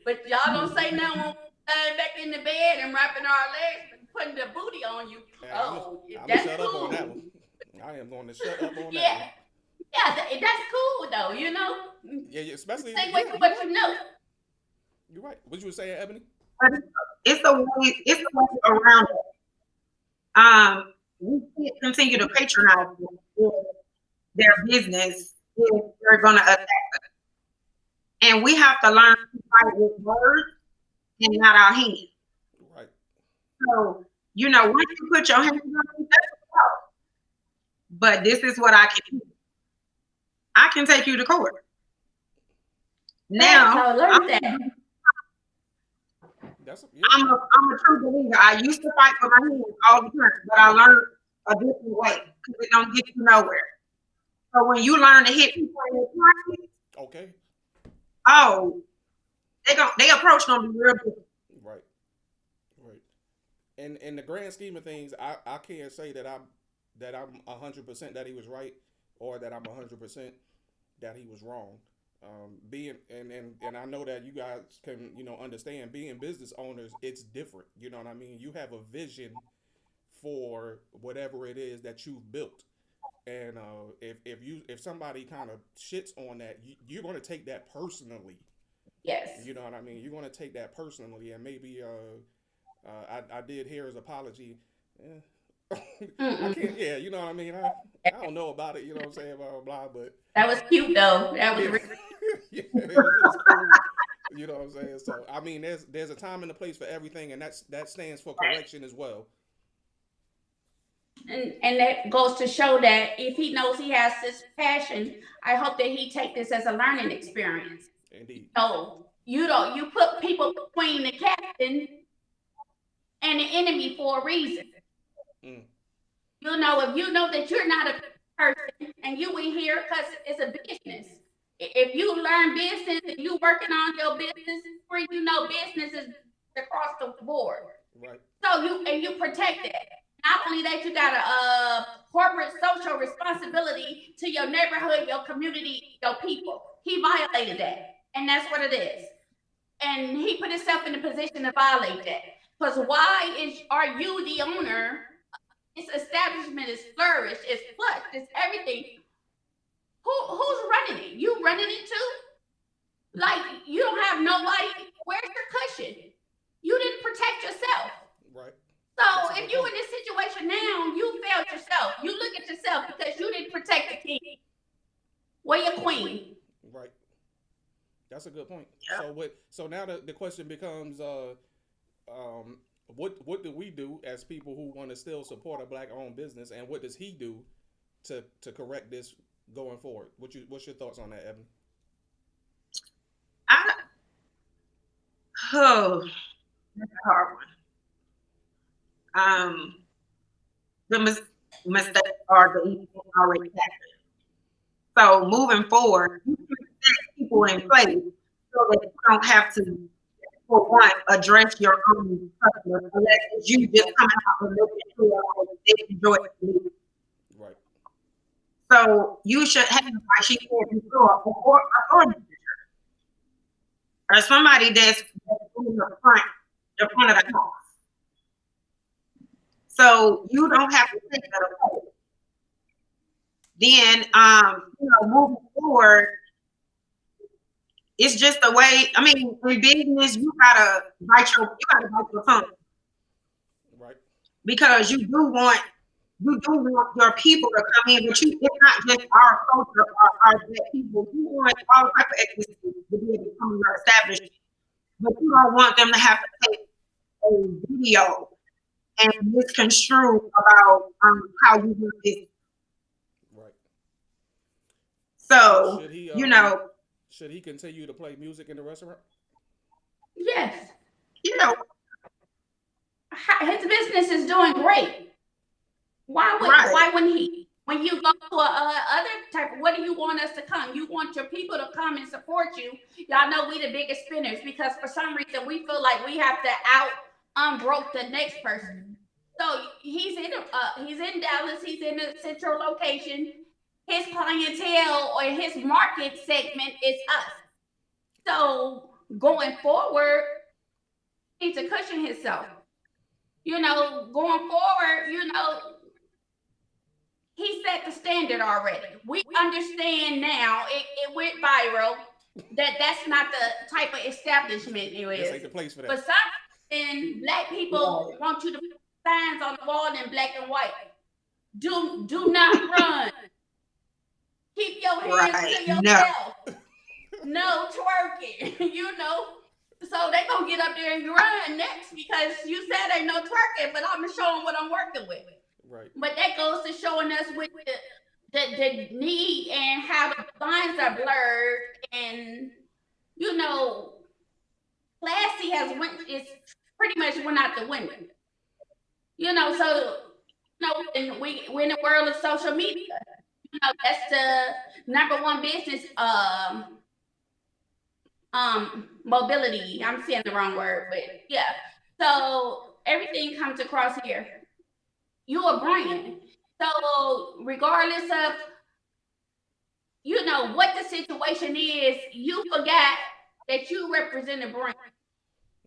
But y'all don't say nothing when we lying back in the bed and wrapping our legs and putting the booty on you. Hey, Oh, I'm gonna that's shut up on that one. cool. I am going to shut up on that Yeah, one. yeah, that's cool though. You know, Yeah, especially say yeah, what you know. you're right. What you were saying, Ebony? But it's a way. It's a way around it. We can't continue to patronize them if their business if they're gonna attack us. And we have to learn to fight with words and not our hands. Right. So, once you put your hands on me, that's a problem. But this is what I can do. I can take you to court. Facts. Now, I learned that. I'm a true believer. I used to fight with my hands all the time, but I learned a different way because it don't get you nowhere. So when you learn to hit people in the pocket, Okay. oh, they approach gonna be real different. Right. Right. And in the grand scheme of things, I can't say that I'm 100% that he was right, or that I'm 100% that he was wrong. Being and I know that you guys can understand, being business owners, it's different. You know what I mean? You have a vision for whatever it is that you've built, and if somebody kind of shits on that, you're going to take that personally. Yes. You know what I mean? You're going to take that personally, and maybe I did hear his apology. I can't. Yeah, you know what I mean. I don't know about it. You know what I'm saying? Blah blah blah. But that was cute though. That was yeah, really yeah, it was cool. You know what I'm saying? So I mean, there's a time and a place for everything, and that stands for correction as well. and that goes to show that if he knows he has this passion, I hope that he take this as a learning experience. Indeed. No, you put people between the captain and the enemy for a reason. Mm. If you know that you're not a person and you in here because it's a business. If you learn business and you working on your business, business is across the board. Right. So you protect that. Not only that, you got a corporate social responsibility to your neighborhood, your community, your people. He violated that, and that's what it is. And he put himself in a position to violate that. Because are you the owner? This establishment is flourished, it's flush, it's everything. Who's running it? You running it too? Like you don't have nobody. Where's your cushion? You didn't protect yourself. Right. So if you in this situation now, you failed yourself. You look at yourself because you didn't protect the king. Where your queen? Right. That's a good point. Yeah. So now the question becomes, what do we do as people who want to still support a black-owned business, and what does he do to correct this going forward? What's your thoughts on that, Evan? That's a hard one. The mistakes are the evil already happened. So moving forward, you can set people in place so that you don't have to, for one, address your own customers unless it's you just coming out and making sure they enjoy it. Right. So you should have, like she said before, or somebody that's in the front of the house. So you don't have to take that away. Then, moving forward, it's just the way. I mean, in business, you gotta bite your tongue Right. because you do want your people to come in, but it's not just our culture, our black people. You want all type of ethnicities to be able to come in your establishment, but you don't want them to have to take a video and misconstrue about how you do this. Right. So, Should he you know, should he continue to play music in the restaurant? Yes, you know, his business is doing great. right, Why wouldn't he? When you go to a other type, what do you want us to come? You want your people to come and support you. Y'all know we the biggest spinners because for some reason we feel like we have to out unbroke the next person. So he's in Dallas. He's in a central location. His clientele or his market segment is us. So going forward, he needs to cushion himself. Going forward, he set the standard already. We understand now. It went viral that that's not the type of establishment it This is. ain't the place for For that. some reason, black people want you to put signs on the wall in black and white. Do not run. Keep your hands right. to No, yourself. No twerking. So they gonna get up there and run next because you said ain't no twerking, but I'm gonna show them what I'm working with. Right. But that goes to showing us with the need and how the lines are blurred and classy is pretty much went out the window. So we're in the world of social media. That's the number one business mobility. I'm saying the wrong word, but yeah. So everything comes across here. You a brand. So regardless of what the situation is, you forgot that you represent a brand.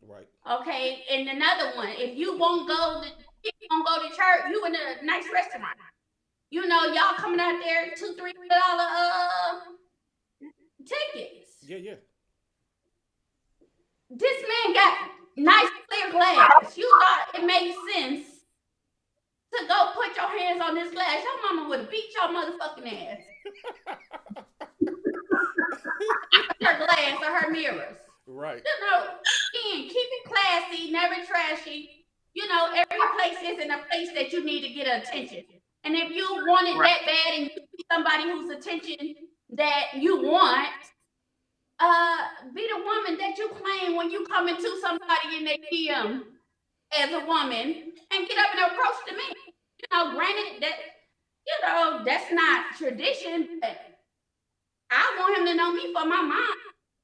Right. Okay. And another one, if you won't go to church, you in a nice restaurant. Y'all coming out there $200-$300 tickets. Yeah. This man got nice clear glass. You thought it made sense to go put your hands on this glass. Your mama would have beat your motherfucking ass. Her glass or her mirrors. Right. Again, keep it classy, never trashy. Every place isn't a place that you need to get attention. And if you want it that bad and you see somebody whose attention that you want, be the woman that you claim when you come into somebody in their DM as a woman and get up and approach the man. Granted that that's not tradition, but I want him to know me for my mom.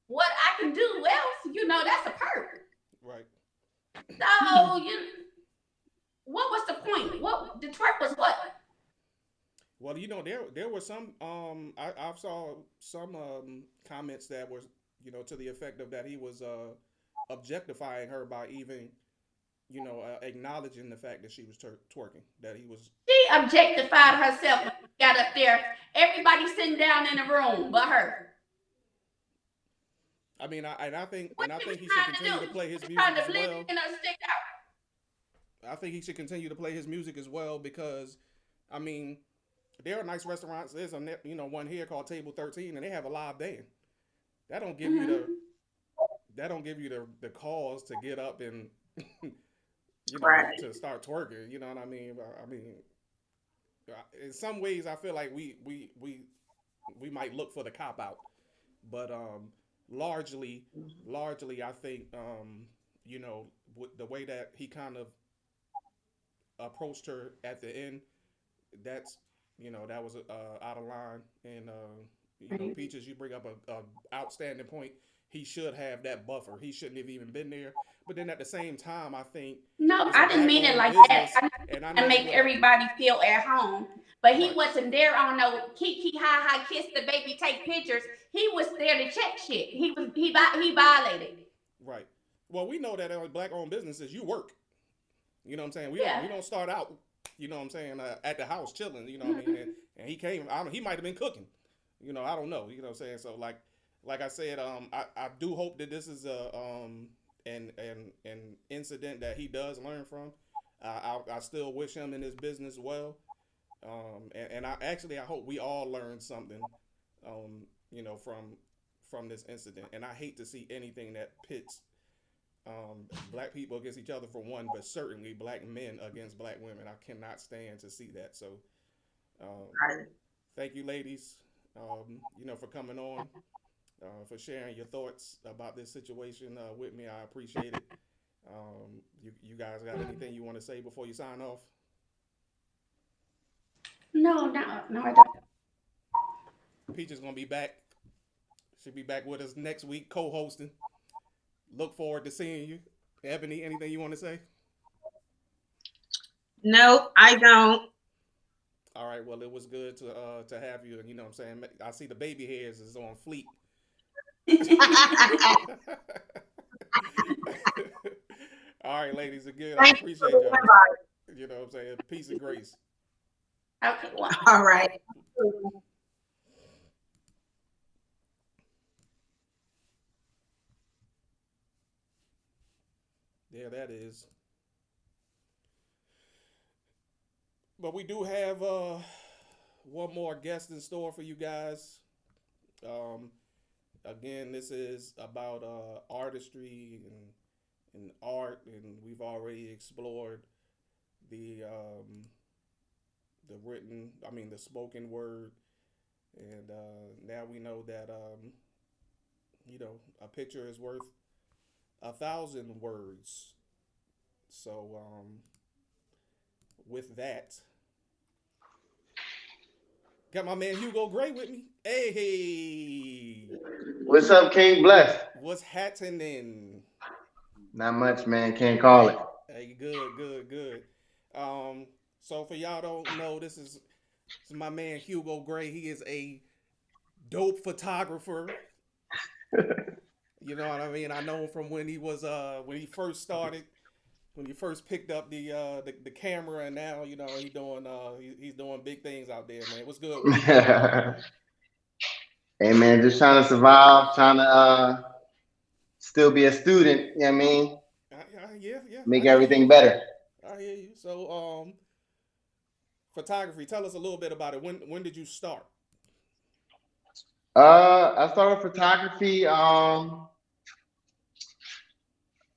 What I can do else, that's a perk. Right. So what was the point? What the twerk was what? Well, there were some I saw some comments that were to the effect of that he was objectifying her by even acknowledging the fact that she was twerking, that he was. She objectified herself when she got up there. Everybody sitting down in the room but her. I mean, I think he should trying continue to to play his music Trying to as blend well. in or stick out. I think he should continue to play his music as well because, I mean, there are nice restaurants. There's one here called Table 13, and they have a live band. That don't give you the cause to get up and to start twerking. You know what I mean? In some ways, I feel like we might look for the cop out, but largely, I think with the way that he kind of approached her at the end, that was out of line. And Peaches, you bring up a outstanding point. He should have that buffer. He shouldn't have even been there. But then at the same time, I think I didn't mean it like that. I to make everybody feel at home. But he wasn't there on no kiki ha kiss the baby, take pictures. He was there to check shit. He violated. Right. Well, we know that in black-owned businesses, you work. You know what I'm saying? We don't start out. You know what I'm saying? At the house chilling. You know what I mean? And he came. He might have been cooking. I don't know. You know what I'm saying? So like, like I said, I do hope that this is a an incident that he does learn from. I still wish him in his business well. And I hope we all learn something, you know, from this incident. And I hate to see anything that pits black people against each other for one, but certainly black men against black women. I cannot stand to see that. So, um, Right. thank you, ladies, you know, for coming on, for sharing your thoughts about this situation with me. I appreciate it. You guys got anything you want to say before you sign off? No, I don't. Peach is gonna be back. She'll be back with us next week, co-hosting. Look forward to seeing you. Ebony, anything you want to say? No, I don't. All right. Well, it was good to have you, and you know what I'm saying. I see the baby hairs is on fleek. All right, ladies, again, I Thank you for appreciate the y'all. invite. You know what I'm saying? Peace and grace. Okay, well, All right. Yeah, that is. But we do have one more guest in store for you guys. Um, Again, this is about artistry and art, and we've already explored the written, I mean the spoken word, and now we know that you know, a picture is worth 1,000 words. So with that, got my man Hugo Gray with me. Hey, What's up, King Bless? what's happening? Not much, man. Can't call it. Hey, good. So for y'all don't know, this is my man Hugo Gray. He is a dope photographer. You know what I mean? I know him from when he was when he first started, when he first picked up the camera, and now you know he's doing big things out there, man. What's good with you? Hey, man, just trying to survive, trying to still be a student. You know what I mean? Yeah, Make I hear you. everything better. I hear you. So photography. Tell us a little bit about it. When did you start? I started photography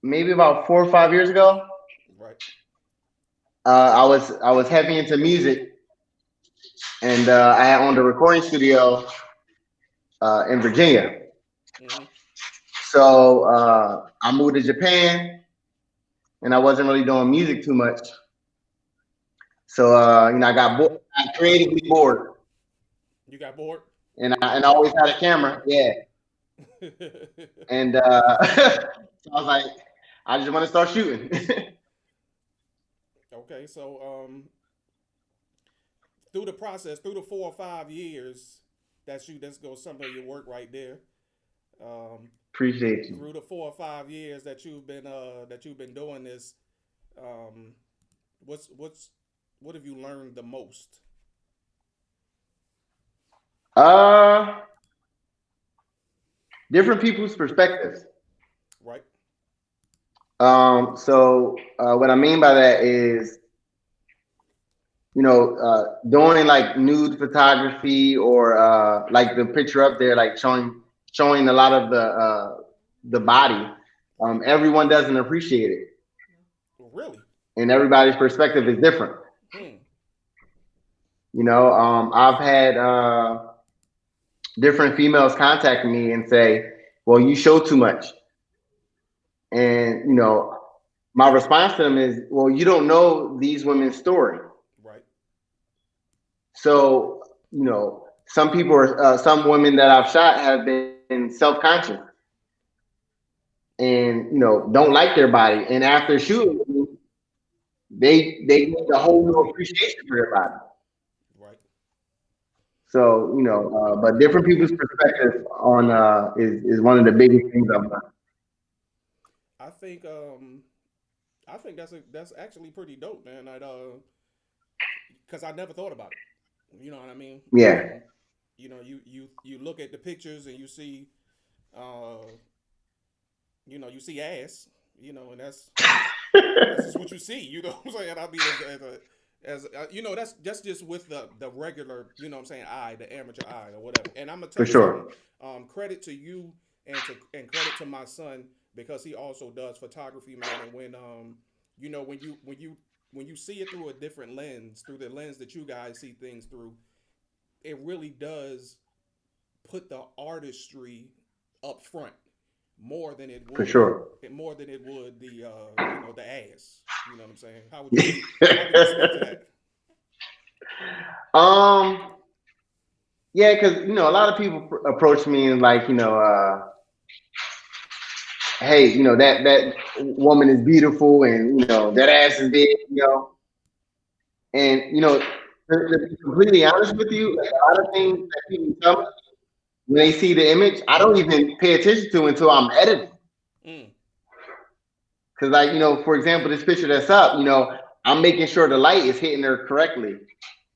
maybe about 4 or 5 years ago. Right. I was heavy into music, and I had owned a recording studio in Virginia. Mm-hmm. So I moved to Japan, and I wasn't really doing music too much. So I got bored, I got creatively bored, You got bored. and I always had a camera, yeah. And so I was like, I just want to start shooting. Okay, so through the process, through the 4 or 5 years, that's goes some of your work right there. Um, Appreciate you. Through the 4 or 5 years that you've been doing this, um, what have you learned the most? Uh, Different people's perspectives. Right. So what I mean by that is, doing like nude photography or like the picture up there, like showing a lot of the body. Everyone doesn't appreciate it, Really? and everybody's perspective is different. Hmm. I've had different females contact me and say, "Well, you show too much," and my response to them is, "Well, you don't know these women's story." Right. So, some women that I've shot have been self-conscious and don't like their body, and after shooting, they get a whole new appreciation for their body. Right. So, but different people's perspective on is one of the biggest things I've learned. I think that's actually pretty dope, man. Because I never thought about it. You know what I mean? Yeah. You know, you look at the pictures and you see You know, you see ass, you know, and that's just what you see. You know what I'm saying? I mean, you know, that's just with the regular, you know what I'm saying, eye, the amateur eye or whatever. And I'm gonna tell For you something. sure. Credit to you and credit to my son because he also does photography, man. And when you know, when you see it through a different lens, through the lens that you guys see things through, it really does put the artistry up front more than it For would sure. the you know, the ass. You know what I'm saying? How would you speak to that? um, yeah, because you know, a lot of people approach me and like, you know, hey, you know, that woman is beautiful, and you know, that ass is big, you know, and you know, to be completely honest with you, like a lot of things that people tell me when they see the image, I don't even pay attention to until I'm editing. Mm, Because, like, you know, for example, this picture that's up, you know, I'm making sure the light is hitting her correctly,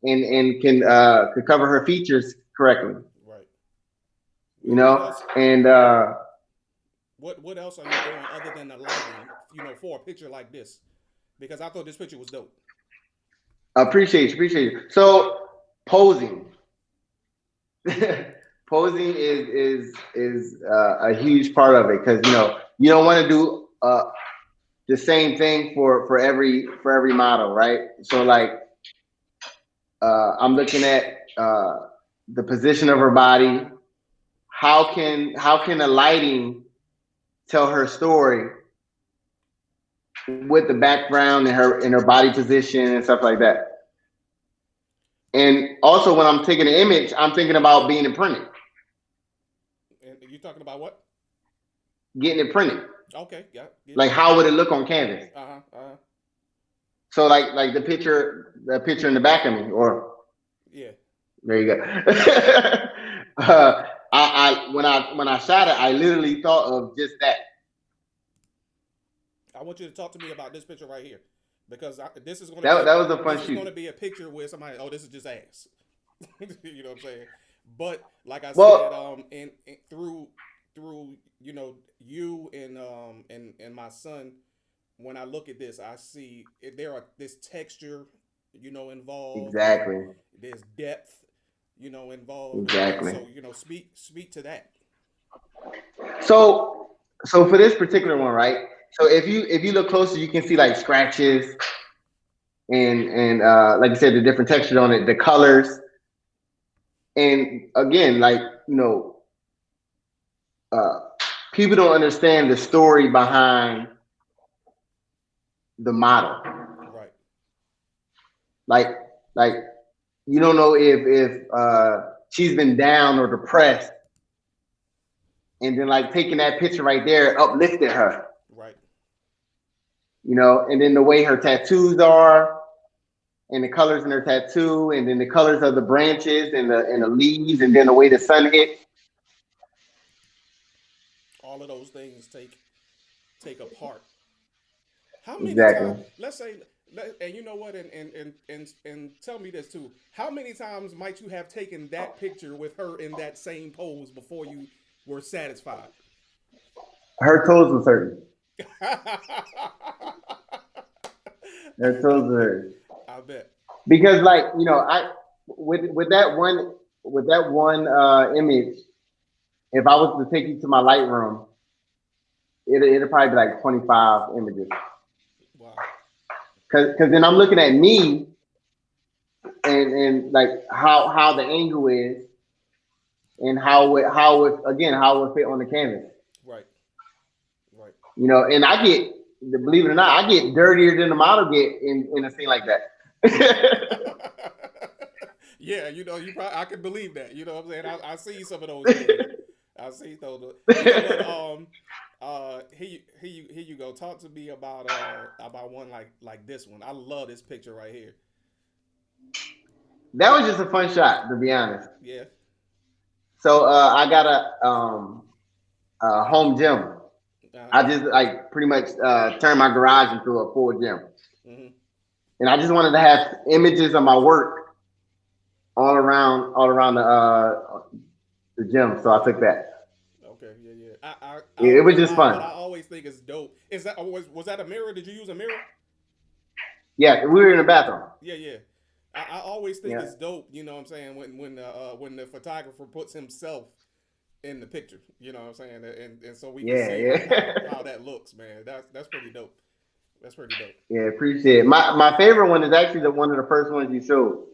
and can cover her features correctly. right. You What know, else? and What else are you doing other than the lighting? You know, for a picture like this, because I thought this picture was dope. appreciate you. So posing, posing is a huge part of it because you know you don't want to do the same thing for every model, right? So like I'm looking at the position of her body. How can the lighting tell her story with the background and her body position and stuff like that? And also when I'm taking an image, I'm thinking about being imprinted, And you talking about what? getting it printed. Okay, yeah, getting Like it printed. how would it look on canvas? Uh huh. So like the picture in the back of me, or Yeah. there you go. When I shot it, I literally thought of just that. I want you to talk to me about this picture right here, because this is going to be That was a fun going to shoot. be a picture where somebody, oh, this is just ass. You know what I'm saying? But like I said, Well, and through you know you and my son, when I look at this, I see there are this texture, you know, involved. exactly, There's depth, you know, involved, and exactly. so you know, speak to that. So so for this particular one, right? So if you look closer, you can see like scratches and like you said, the different textures on it, the colors, and again, like you know, uh, people don't understand the story behind the model. Right. Like like you don't know if she's been down or depressed, and then like taking that picture right there uplifted her, Right. you know, and then the way her tattoos are and the colors in her tattoo, and then the colors of the branches and the leaves, and then the way the sun hit. All of those things take a part. How many Exactly. times? Let's say, and you know what? And tell me this too. How many times might you have taken that picture with her in that same pose before you were satisfied? Her toes was hurting. I Her toes were hurting bet. because, like you know, I with that one image, if I was to take you to my Lightroom, it'd probably be like 25 images. Wow. Cause then I'm looking at me and like how the angle is and how it fit on the canvas. Right. Right. You know, and I get, believe it or not, I get dirtier than the model get in a scene like that. Yeah, you know, you probably I can believe that. You know what I'm saying? I see some of those things. I see those. You know what? Here you go. Talk to me about one like this one. I love this picture right here. That was just a fun shot, to be honest. Yeah. So I got a home gym. Uh-huh. I just like pretty much turned my garage into a full gym, Hmm. and I just wanted to have images of my work all around the gym. So I took that. Okay. Yeah. Yeah. I It don't was know just why, but fun. I always think it's dope. Is that was that a mirror? Did you use a mirror? Yeah, we were in the bathroom. Yeah. I always think Yeah, it's dope. You know what I'm saying? When the photographer puts himself in the picture. You know what I'm saying? And so we can yeah, see yeah. how that looks, man. That's pretty dope. That's pretty dope. Yeah, appreciate it. My favorite one is actually the one of the first ones you showed.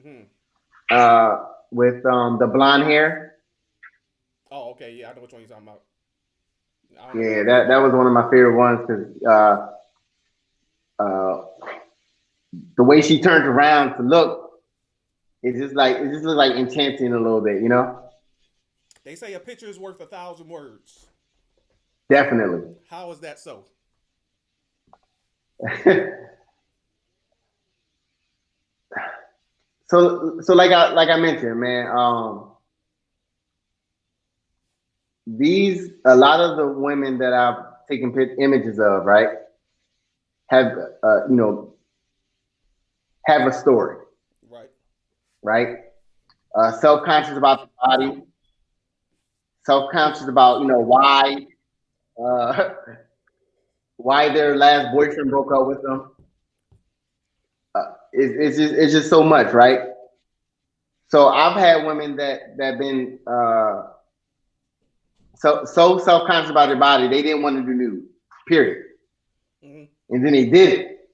Hmm. With the blonde hair. Oh, okay. Yeah, I know which one you're talking about. I don't know why Yeah, I can't. that was one of my favorite ones because uh, the way she turned around to look, it just looked like enchanting a little bit, you know? They say a picture is worth 1,000 words. Definitely. How is that so? So like I mentioned, man, a lot of the women that I've taken images of, right, have you know, have a story, Right. right? Self-conscious about the body, self-conscious about, you know, uh, why their last boyfriend broke up with them. It's just so much, right? So I've had women that been so self-conscious about their body they didn't want to do nude, period. Mm-hmm. And then they did it.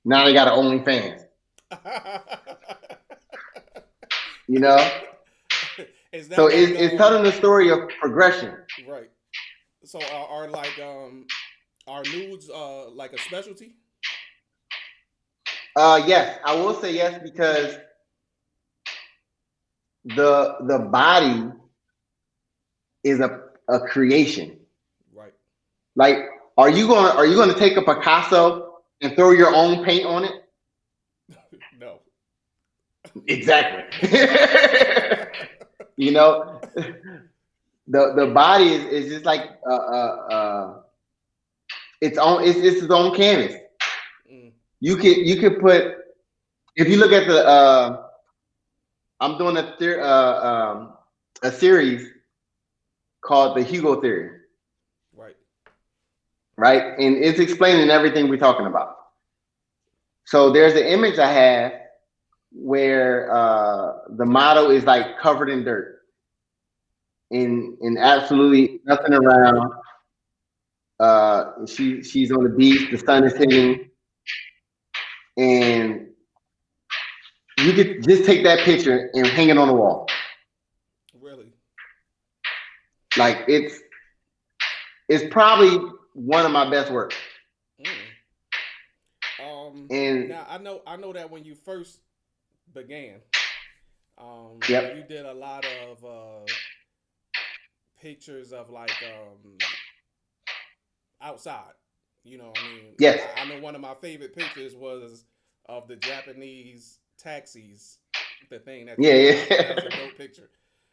Now they got an OnlyFans. You know, Is so that like it's telling the story of progression. right? So are like are nudes like a specialty? Yes, I will say yes because the body is a creation. Right. Like, are you gonna take a Picasso and throw your own paint on it? No. Exactly. You know, the body is just like it's its own canvas. Mm. You could put if you look at the I'm doing a series called the Hugo theory, Right. right? And it's explaining everything we're talking about. So there's an image I have where the model is like covered in dirt in absolutely nothing around. She's on the beach, the sun is hitting, and you could just take that picture and hang it on the wall. Really. Like it's probably one of my best works. Mm. And Now I know that when you first began, you yep, did a lot of pictures of like outside. You know, I mean, yes, I know one of my favorite pictures was of the Japanese taxis. The thing that you yeah, did, I thought that was a yeah. dope picture,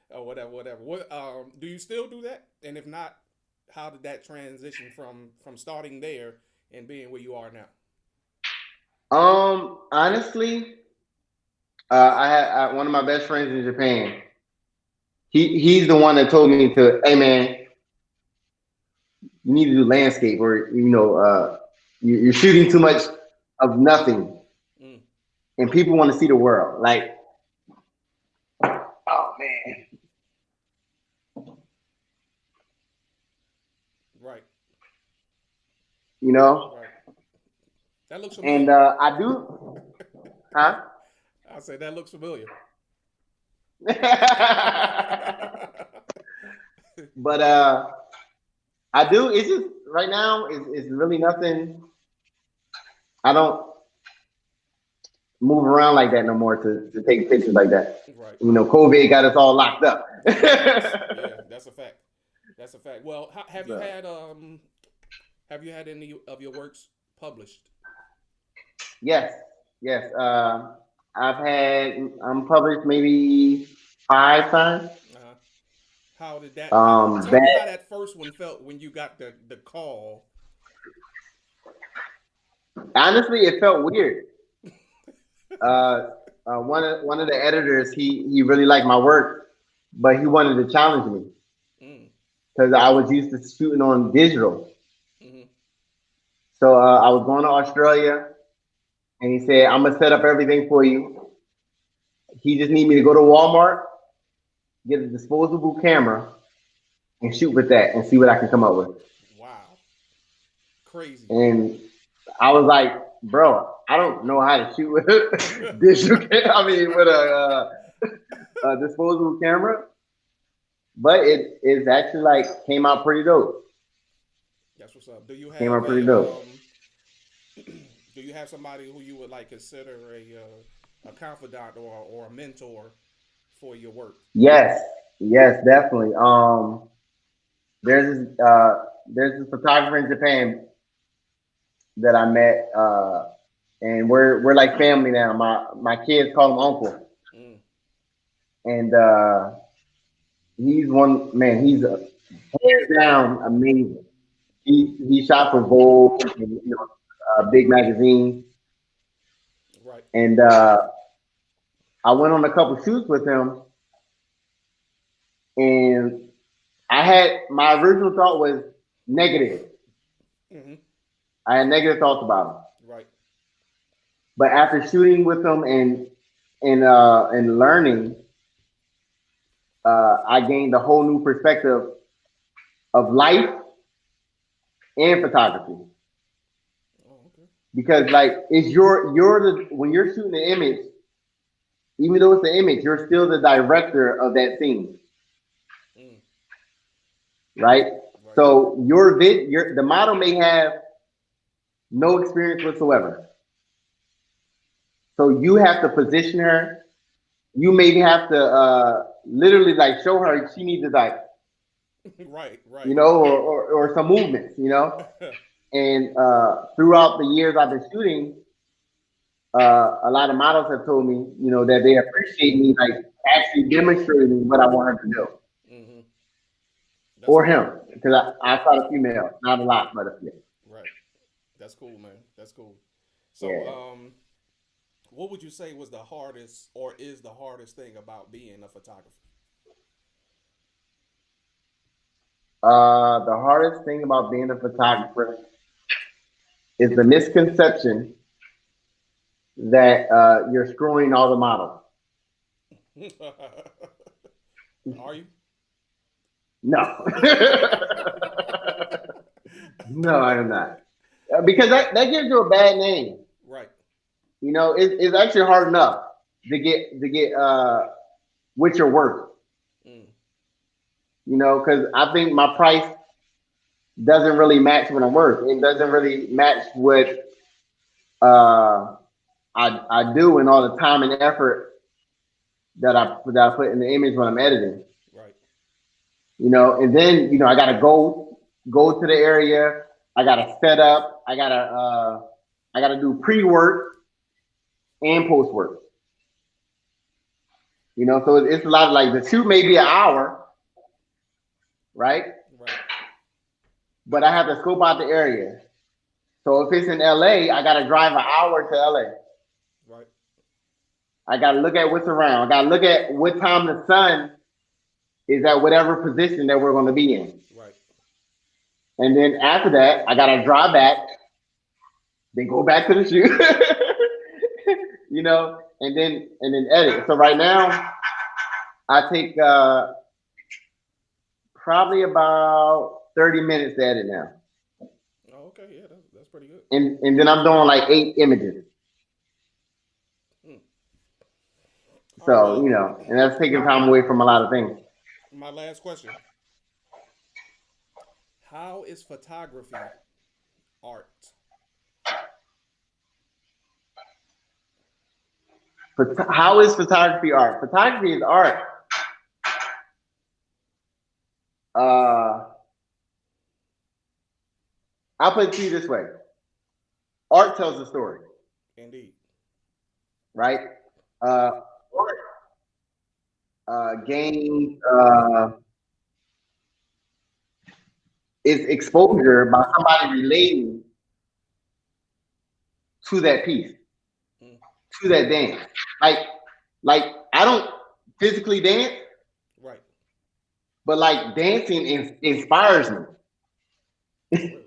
or whatever. What do you still do that? And if not, how did that transition from starting there and being where you are now? Honestly, I had one of my best friends in Japan. He's the one that told me to, hey man, you need to do landscape, or you know, you're shooting too much of nothing, Mm, and people want to see the world. Like, oh man, right, you know. right. That looks And familiar. I do, huh? I said that looks familiar. But I do. It's just right now. It's really nothing. I don't move around like that no more to take pictures like that. Right. You know, COVID got us all locked up. Yeah, facts. Yeah, that's a fact. That's a fact. Well, So, have you had any of your works published? yes, yes. I'm published maybe 5 times. Uh, how did that? Tell me how That that first one felt when you got the call. honestly, it felt weird. One of the editors, he really liked my work, but he wanted to challenge me. because I was used to shooting on digital. Mm-hmm. So I was going to Australia, and he said, "I'm gonna set up everything for you. He just need me to go to Walmart, get a disposable camera, and shoot with that, and see what I can come up with." Wow. Crazy. And I was like, "Bro, I don't know how to shoot with digital. I mean, with a disposable camera." But it is actually like came out pretty dope. That's what's up. Do you Came have out pretty a dope. do you have somebody who you would like consider a confidant or a mentor for your work? Yes, yes, definitely. There's this photographer in Japan that I met, and we're like family now. My kids call him uncle, Mm. and he's one man. He's a hands down amazing. He shot for Vogue and big magazines, Right. and I went on a couple shoots with him, and I had my original thought was negative. Mm-hmm. I had negative thoughts about him. Right. But after shooting with them and learning, I gained a whole new perspective of life and photography. Oh, okay. Because like it's you're the when you're shooting the image, even though it's the image, you're still the director of that scene, Mm. right? Right. So the model may have no experience whatsoever. So you have to position her. You maybe have to literally like show her she needs to like Right. Right. or some movements, And throughout the years I've been shooting, a lot of models have told me, that they appreciate me like actually demonstrating what I want her to do, Mm-hmm. That's or cool. him, because I shot a female, not a lot, but a few. Right. That's cool, man. That's cool. So, Yeah. what would you say was the hardest or is the hardest thing about being a photographer? The hardest thing about being a photographer is the misconception that you're screwing all the models. Are you? No. No, I am not. Because that gives you a bad name. Right. It's actually hard enough to get what you're worth. Mm. Because I think my price doesn't really match what I'm worth. It doesn't really match what uh, I do and all the time and effort that I put in the image when I'm editing. Right. And then I gotta go to the area. I gotta set up. I gotta do pre-work and post-work. So it's a lot of like the shoot may be an hour, right? Right. But I have to scope out the area. So if it's in LA, I gotta drive an hour to LA. Right. I gotta look at what's around. I gotta look at what time the sun is at whatever position that we're gonna be in. Right. And then after that, I gotta drive back, then go back to the shoot, and then edit. So right now, I take probably about 30 minutes to edit now. Oh, okay. Yeah, that's pretty good. And then I'm doing like 8 images. Mm. All right. So, Well, and that's taking time away from a lot of things. my last question: how is photography art? How is photography art? Photography is art. I'll put it to you this way. Art tells a story, Indeed. right? Art gains is exposure by somebody relating to that piece, Mm. to that dance. Like I don't physically dance, Right. but like dancing inspires me. Really?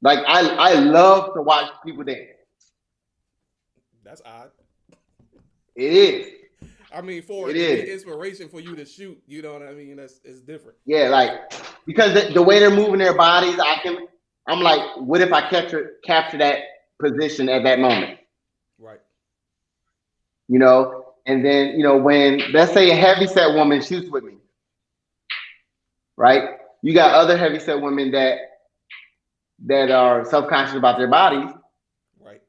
Like I love to watch people dance. That's odd. It is. I mean, for It it to be is. inspiration for you to shoot, you know what I mean? It's different. Yeah, like because the way they're moving their bodies, I'm like, what if I capture that position at that moment? Right. You know, and then when let's say a heavyset woman shoots with me, right? You got other heavyset women that are self-conscious about their bodies. Right.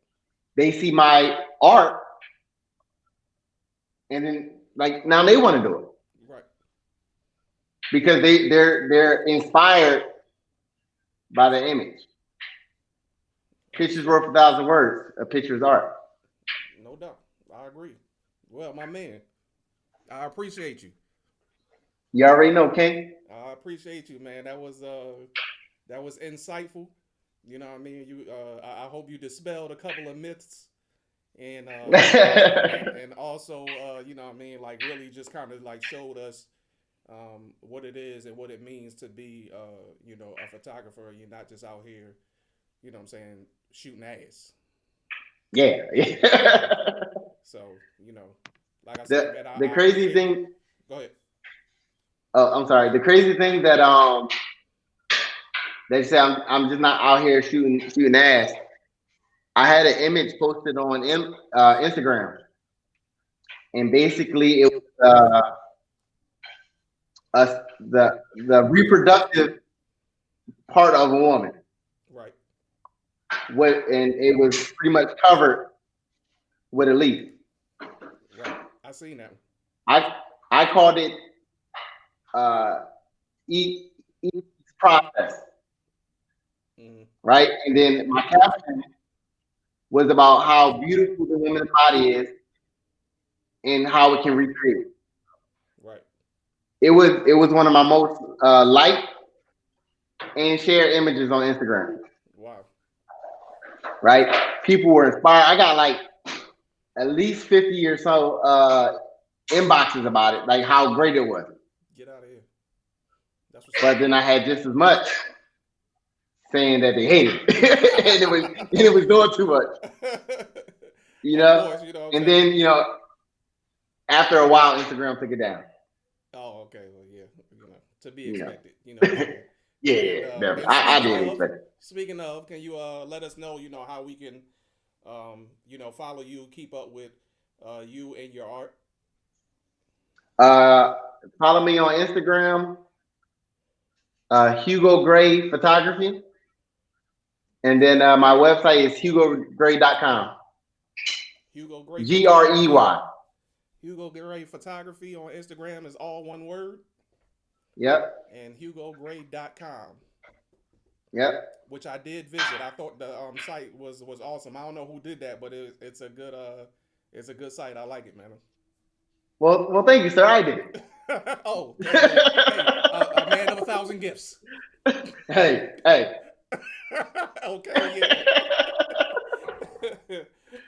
They see my art, and then like now they want to do it Right. because they're inspired by the image. Pictures worth 1,000 words. A picture is art. No doubt. I agree. Well, my man, I appreciate you. You already know, King. I appreciate you, man. That was insightful. You know what I mean? I hope you dispelled a couple of myths and also you know what I mean, like really just kind of like showed us what it is and what it means to be you know, a photographer. You're not just out here, you know what I'm saying, shooting ass. Yeah. So, you know, like I said, man, the I crazy thing. Go ahead. Oh, I'm sorry. The crazy thing that they say I'm just not out here shooting ass. I had an image posted on Instagram, and basically it was the reproductive part of a woman. Right. And it was pretty much covered with a leaf. Right. I seen that one. I called it each process. Mm-hmm. Right? And then my caption was about how beautiful the woman's body is and how it can recreate. Right. It was one of my most liked and shared images on Instagram. Wow. Right? People were inspired. I got like at least 50 or so inboxes about it, like how great it was. Get out of here. That's but then I had just as much saying that they hated it. and it was doing too much. You know? Course, you know and then, after a while, Instagram took it down. Oh, okay. Well, yeah, to be expected. You know. Yeah, definitely. I didn't expect it. Speaking of, can you let us know, how we can, follow you, keep up with you and your art? Follow me on Instagram, Hugo Gray Photography. And then my website is hugogray.com. Hugo Gray. Grey. Hugo Gray Photography on Instagram is all one word. Yep. And hugogray.com. Yep. Which I did visit. I thought the site was awesome. I don't know who did that, but it's a good site. I like it, man. Well, thank you, sir. I did it. Oh, hey, a man of 1,000 gifts. Hey. Okay, yeah.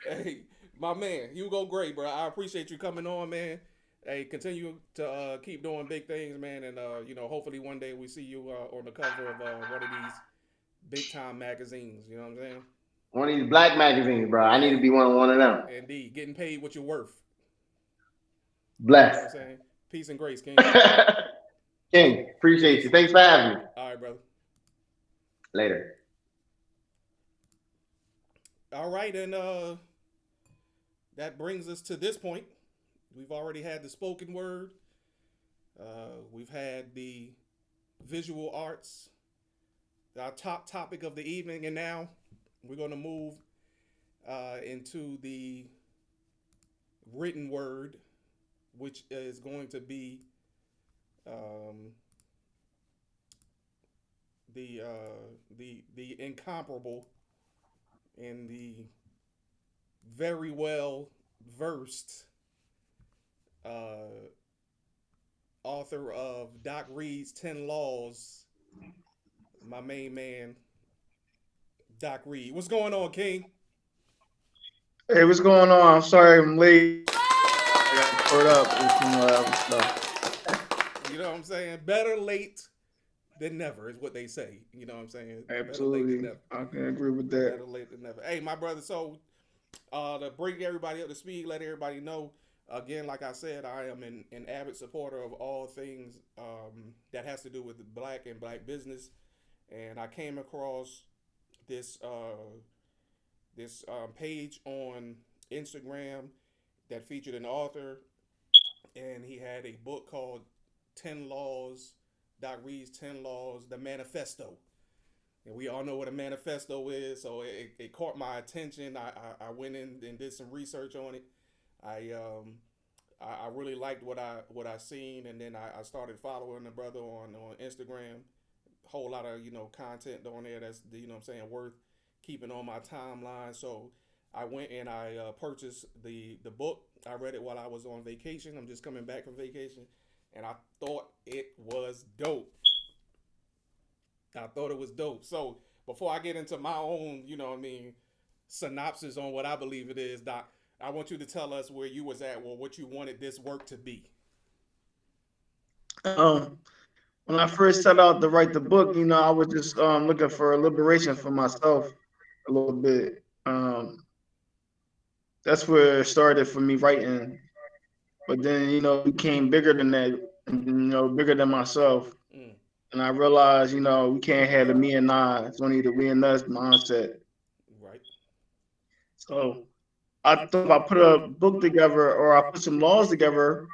Hey, my man, Hugo Gray, bro. I appreciate you coming on, man. Hey, continue to keep doing big things, man, and hopefully one day we see you on the cover of one of these big time magazines. You know what I'm saying? One of these black magazines, bro. I need to be one of them. Indeed, getting paid what you're worth. Bless. You know what I'm saying? Peace and grace, King. King, appreciate you. Thanks for having me. All right, brother. Later. All right, and that brings us to this point. We've already had the spoken word. We've had the visual arts, our top topic of the evening, and now we're going to move into the written word, which is going to be the incomparable and the very well versed author of Doc Reed's 10 Laws, my main man, Doc Reed. What's going on, King? Hey, what's going on? I'm sorry I'm late. I got caught up with some other stuff. You know what I'm saying? Better late than never is what they say. You know what I'm saying? Better late than Absolutely. never. I can agree with that. Better late than never. Hey, my brother. So, to bring everybody up to speed, let everybody know. Again, like I said, I am an avid supporter of all things that has to do with black and black business. And I came across this page on Instagram that featured an author, and he had a book called 10 Laws. Doc Reed's 10 Laws, the Manifesto. And we all know what a manifesto is, so it caught my attention. I went in and did some research on it. I I really liked what I seen, and then I started following the brother on Instagram. Whole lot of content on there that's what I'm saying, worth keeping on my timeline. So I went and I purchased the book. I read it while I was on vacation. I'm just coming back from vacation, and I thought it was dope. I thought it was dope. So before I get into my own, what I mean, synopsis on what I believe it is, Doc, I want you to tell us where you was at, or what you wanted this work to be. Um, when I first set out to write the book, I was just looking for liberation for myself a little bit. That's where it started for me writing. But then, it became bigger than that, bigger than myself. Mm, And I realized, we can't have the me and I. It's only the we and us mindset. right. So I thought if I put a book together or I put some laws together,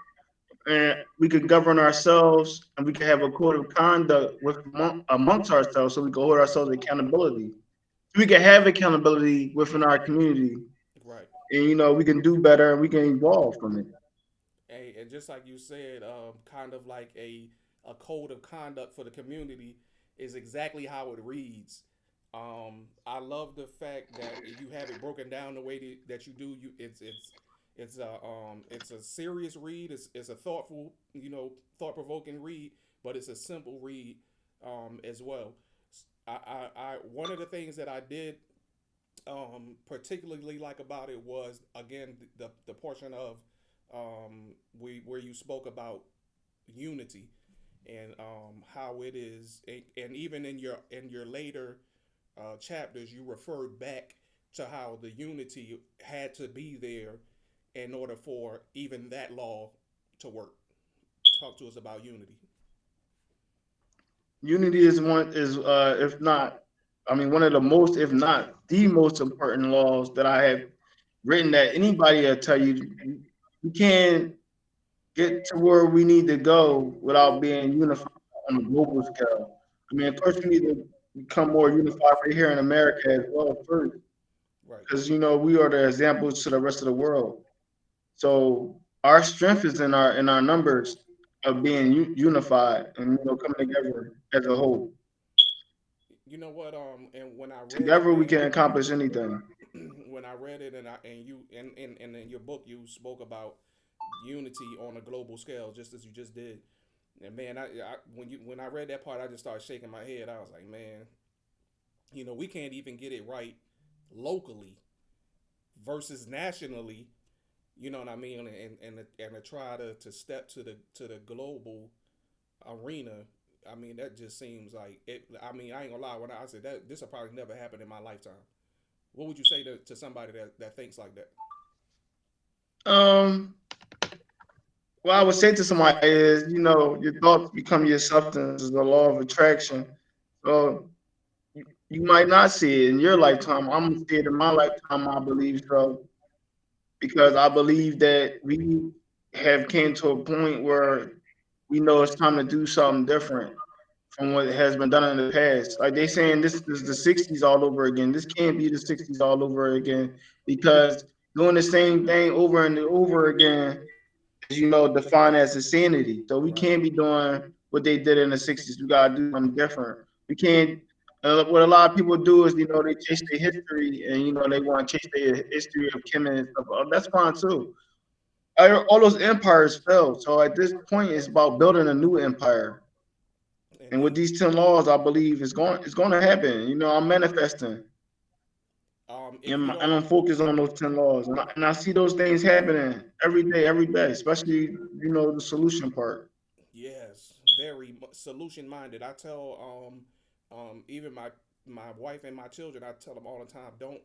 and we could govern ourselves and we could have a code of conduct with amongst ourselves, so we can hold ourselves accountability. We can have accountability within our community, Right. and we can do better and we can evolve from it. Hey, and just like you said, kind of like a code of conduct for the community is exactly how it reads. I love the fact that you have it broken down the way that you do. It's a serious read. It's a thoughtful, thought provoking read, but it's a simple read as well. One of the things that I did particularly like about it was, again, the portion of we where you spoke about unity, and how it is, and even in your later chapters, you referred back to how the unity had to be there in order for even that law to work. Talk to us about unity. Unity is if not, I mean, one of the most, if not the most important laws that I have written, that anybody will tell you you can't get to where we need to go without being unified on a global scale. I mean, of course, we need to become more unified right here in America as well first, Right. because we are the examples to the rest of the world. So our strength is in our numbers of being unified and coming together as a whole. You know what? And when I read it, Together we can man, accomplish anything. when I read it, and in your book you spoke about unity on a global scale, just as you just did. And man, when I read that part, I just started shaking my head. I was like, man, we can't even get it right locally versus nationally. You know what I mean? And to try to step to the global arena. I mean, that just seems like it. I mean, I ain't gonna lie. When I said that, this will probably never happen in my lifetime. What would you say to somebody that thinks like that? Um, what I would say to somebody is, your thoughts become your substance, is the law of attraction. So you might not see it in your lifetime. I'm gonna see it in my lifetime, I believe so, because I believe that we have came to a point where we know it's time to do something different from what has been done in the past. Like they saying this is the '60s all over again. This can't be the '60s all over again, because doing the same thing over and over again is, defined as insanity. So we Right. can't be doing what they did in the '60s. We gotta do something different. We can't. What a lot of people do is, they chase their history, and they want to chase their history of Kim and stuff. That's fine too. All those empires fell. So at this point, it's about building a new empire. And And with you, these 10 laws, I believe it's going to happen. I'm manifesting, if you and don't, I'm focused on those 10 laws, and I see those things happening every day, especially the solution part. Yes, very solution minded. I tell even my wife and my children, I tell them all the time, don't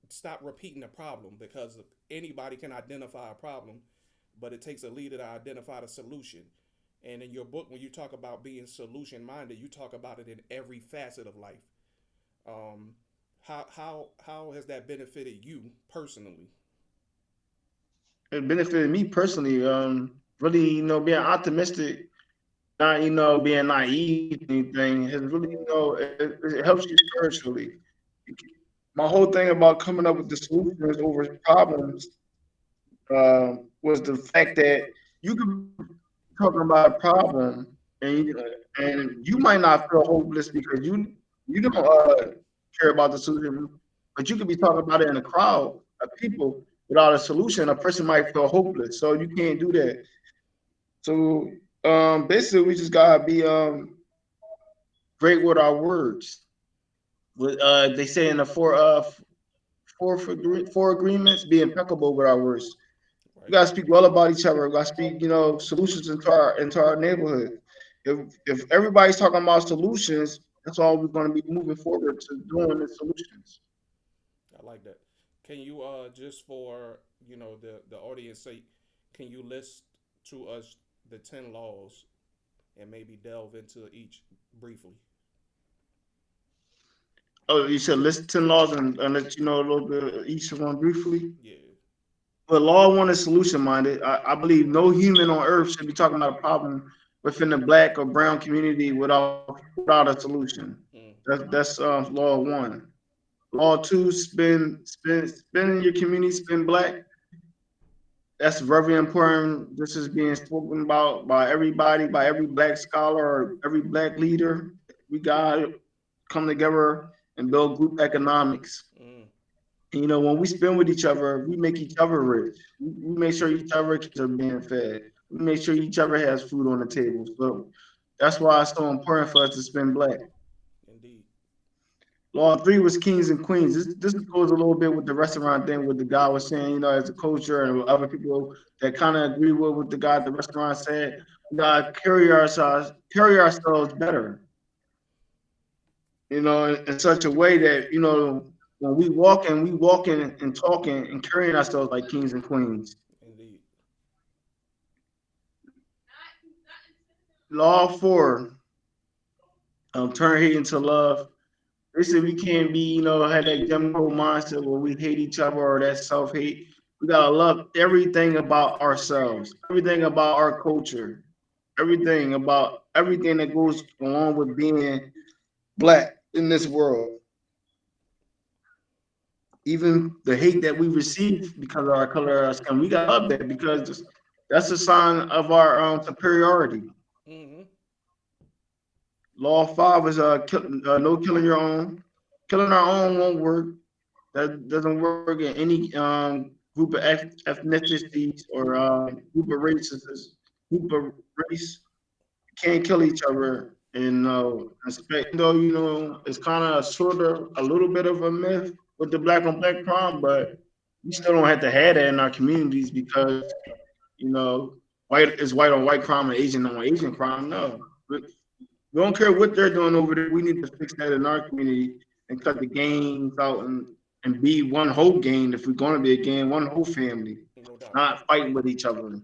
stop repeating the problem because anybody can identify a problem, but it takes a leader to identify the solution. And in your book, when you talk about being solution minded, you talk about it in every facet of life. Um, how has that benefited you personally? It benefited me personally. Really, being optimistic, not being naive to anything, has really, it helps you spiritually. My whole thing about coming up with the solutions over problems was the fact that you could be talking about a problem, and you might not feel hopeless because you don't care about the solution, but you could be talking about it in a crowd of people without a solution. A person might feel hopeless, so you can't do that. So basically, we just gotta be great with our words. With they say in the four agreements, be impeccable with our words. We Right. gotta speak well about each other. We gotta speak, solutions into our neighborhood. If everybody's talking about solutions, that's all we're gonna be moving forward to doing the solutions. I like that. Can you just for the audience sake, can you list to us the 10 laws and maybe delve into each briefly? Oh, you said list 10 laws and let you know a little bit of each one briefly. Yeah. But law one is solution minded. I believe no human on earth should be talking about a problem within the black or brown community without a solution. Mm, That's law one. Law two, spin in your community, spin black. That's very important. This is being spoken about by everybody, by every black scholar or every black leader. We gotta come together and build group economics. mm, And, when we spend with each other, we make each other rich. We make sure each other kids are being fed. We make sure each other has food on the table. So that's why it's so important for us to spend black. indeed. Law three was kings and queens. This goes a little bit with the restaurant thing, what the guy was saying, as a culture and other people that kind of agree with what the guy at the restaurant said. We gotta carry ourselves better, in such a way that, when we walking and talking and carrying ourselves like kings and queens. Indeed. Law four, turn hate into love. They said we can't be, have that Jim Crow mindset where we hate each other or that self hate. We gotta love everything about ourselves, everything about our culture, everything that goes along with being black in this world. Even the hate that we receive because of our color of our skin, we gotta love that because that's a sign of our superiority. Mm-hmm. Law five is no killing your own. Killing our own won't work. That doesn't work in any group of ethnicities or group of races. Group of race can't kill each other and respect. Though it's kind of sort of a little bit of a myth with the black on black crime, but we still don't have to have that in our communities because you know white is white on white crime and Asian on Asian crime. No, we don't care what they're doing over there. We need to fix that in our community and cut the gangs out and be one whole gang if we're going to be a gang, one whole family, No doubt. not fighting with each other.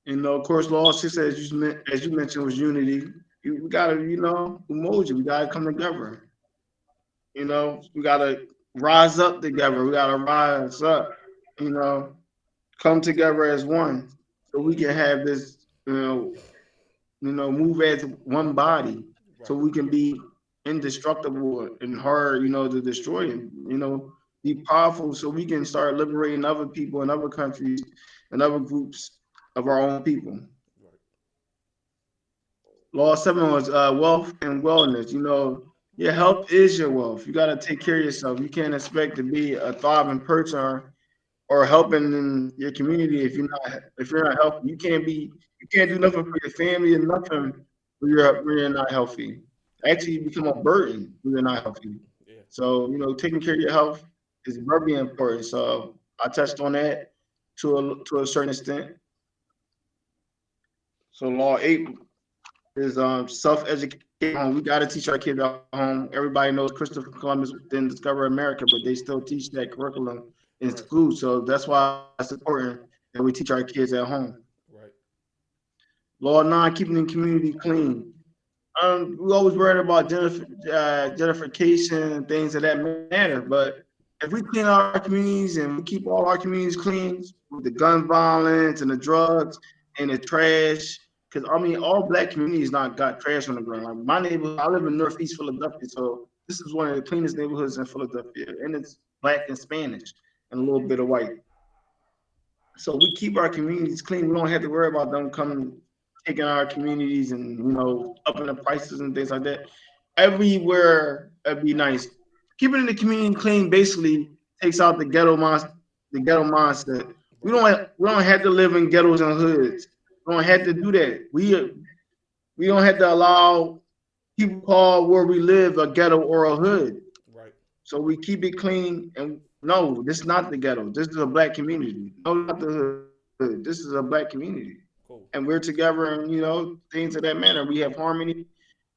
And of course, law six, as you mentioned, was unity. We gotta, emoji. We gotta come together. We gotta rise up together. We gotta rise up. You know, come together as one, so we can Mm-hmm. have this. Move as one body, so Right. we can be indestructible and hard, to destroy and, be powerful so we can start liberating other people in other countries and other groups of our own people. Right. Law seven was wealth and wellness. Your health is your wealth. You got to take care of yourself. You can't expect to be a thriving person or helping in your community if you're not healthy. You can't do nothing for your family and nothing when you're not healthy. Actually, you become a burden when you're not healthy. Yeah. So taking care of your health is very important. So I touched on that to a certain extent. So law 8 is self-education. We got to teach our kids at home. Everybody knows Christopher Columbus didn't discover America, but they still teach that curriculum in Right. school. So that's why it's important that we teach our kids at home. Right. Law 9, keeping the community clean. We always worried about gentrification and things of that matter, but if we clean our communities and we keep all our communities clean with the gun violence and the drugs and the trash, because I mean, all black communities not got trash on the ground. Like my neighborhood, I live in Northeast Philadelphia, so this is one of the cleanest neighborhoods in Philadelphia, and it's black and Spanish and a little bit of white. So we keep our communities clean. We don't have to worry about them coming, taking our communities and upping the prices and things like that. Everywhere it'd be nice. Keeping the community clean basically takes out the ghetto mindset. We Right. don't have to live in ghettos and hoods. We don't have to do that. We don't have to allow people call where we live a ghetto or a hood. Right. So we keep it clean. And no, this is not the ghetto. This is a black community. No, not the hood. This is a black community. And Cool. we're together and, things of that manner. We have harmony.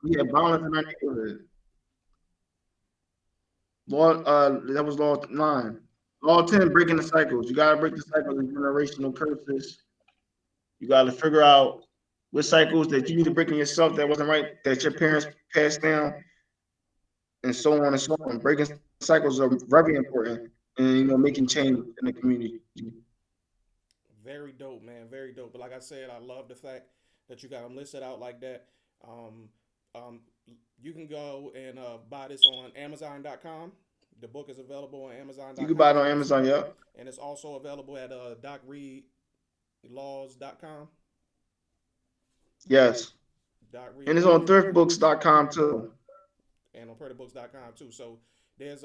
We have balance in our neighborhood. That was law 9. Law 10, breaking the cycles. You got to break the cycles of generational curses. You got to figure out what cycles that you need to break in yourself that wasn't right, that your parents passed down, and so on and so on. Breaking cycles are very important, and making change in the community. Very dope, man. Very dope. But like I said, I love the fact that you got them listed out like that. Um, um, you can go and buy this on Amazon.com. The book is available on You can buy it Amazon.com, on Amazon, yep. and it's also available at docreadlaws.com. Yes. And it's on Docreadlaws, thriftbooks.com too. and on predabook.com too. So there's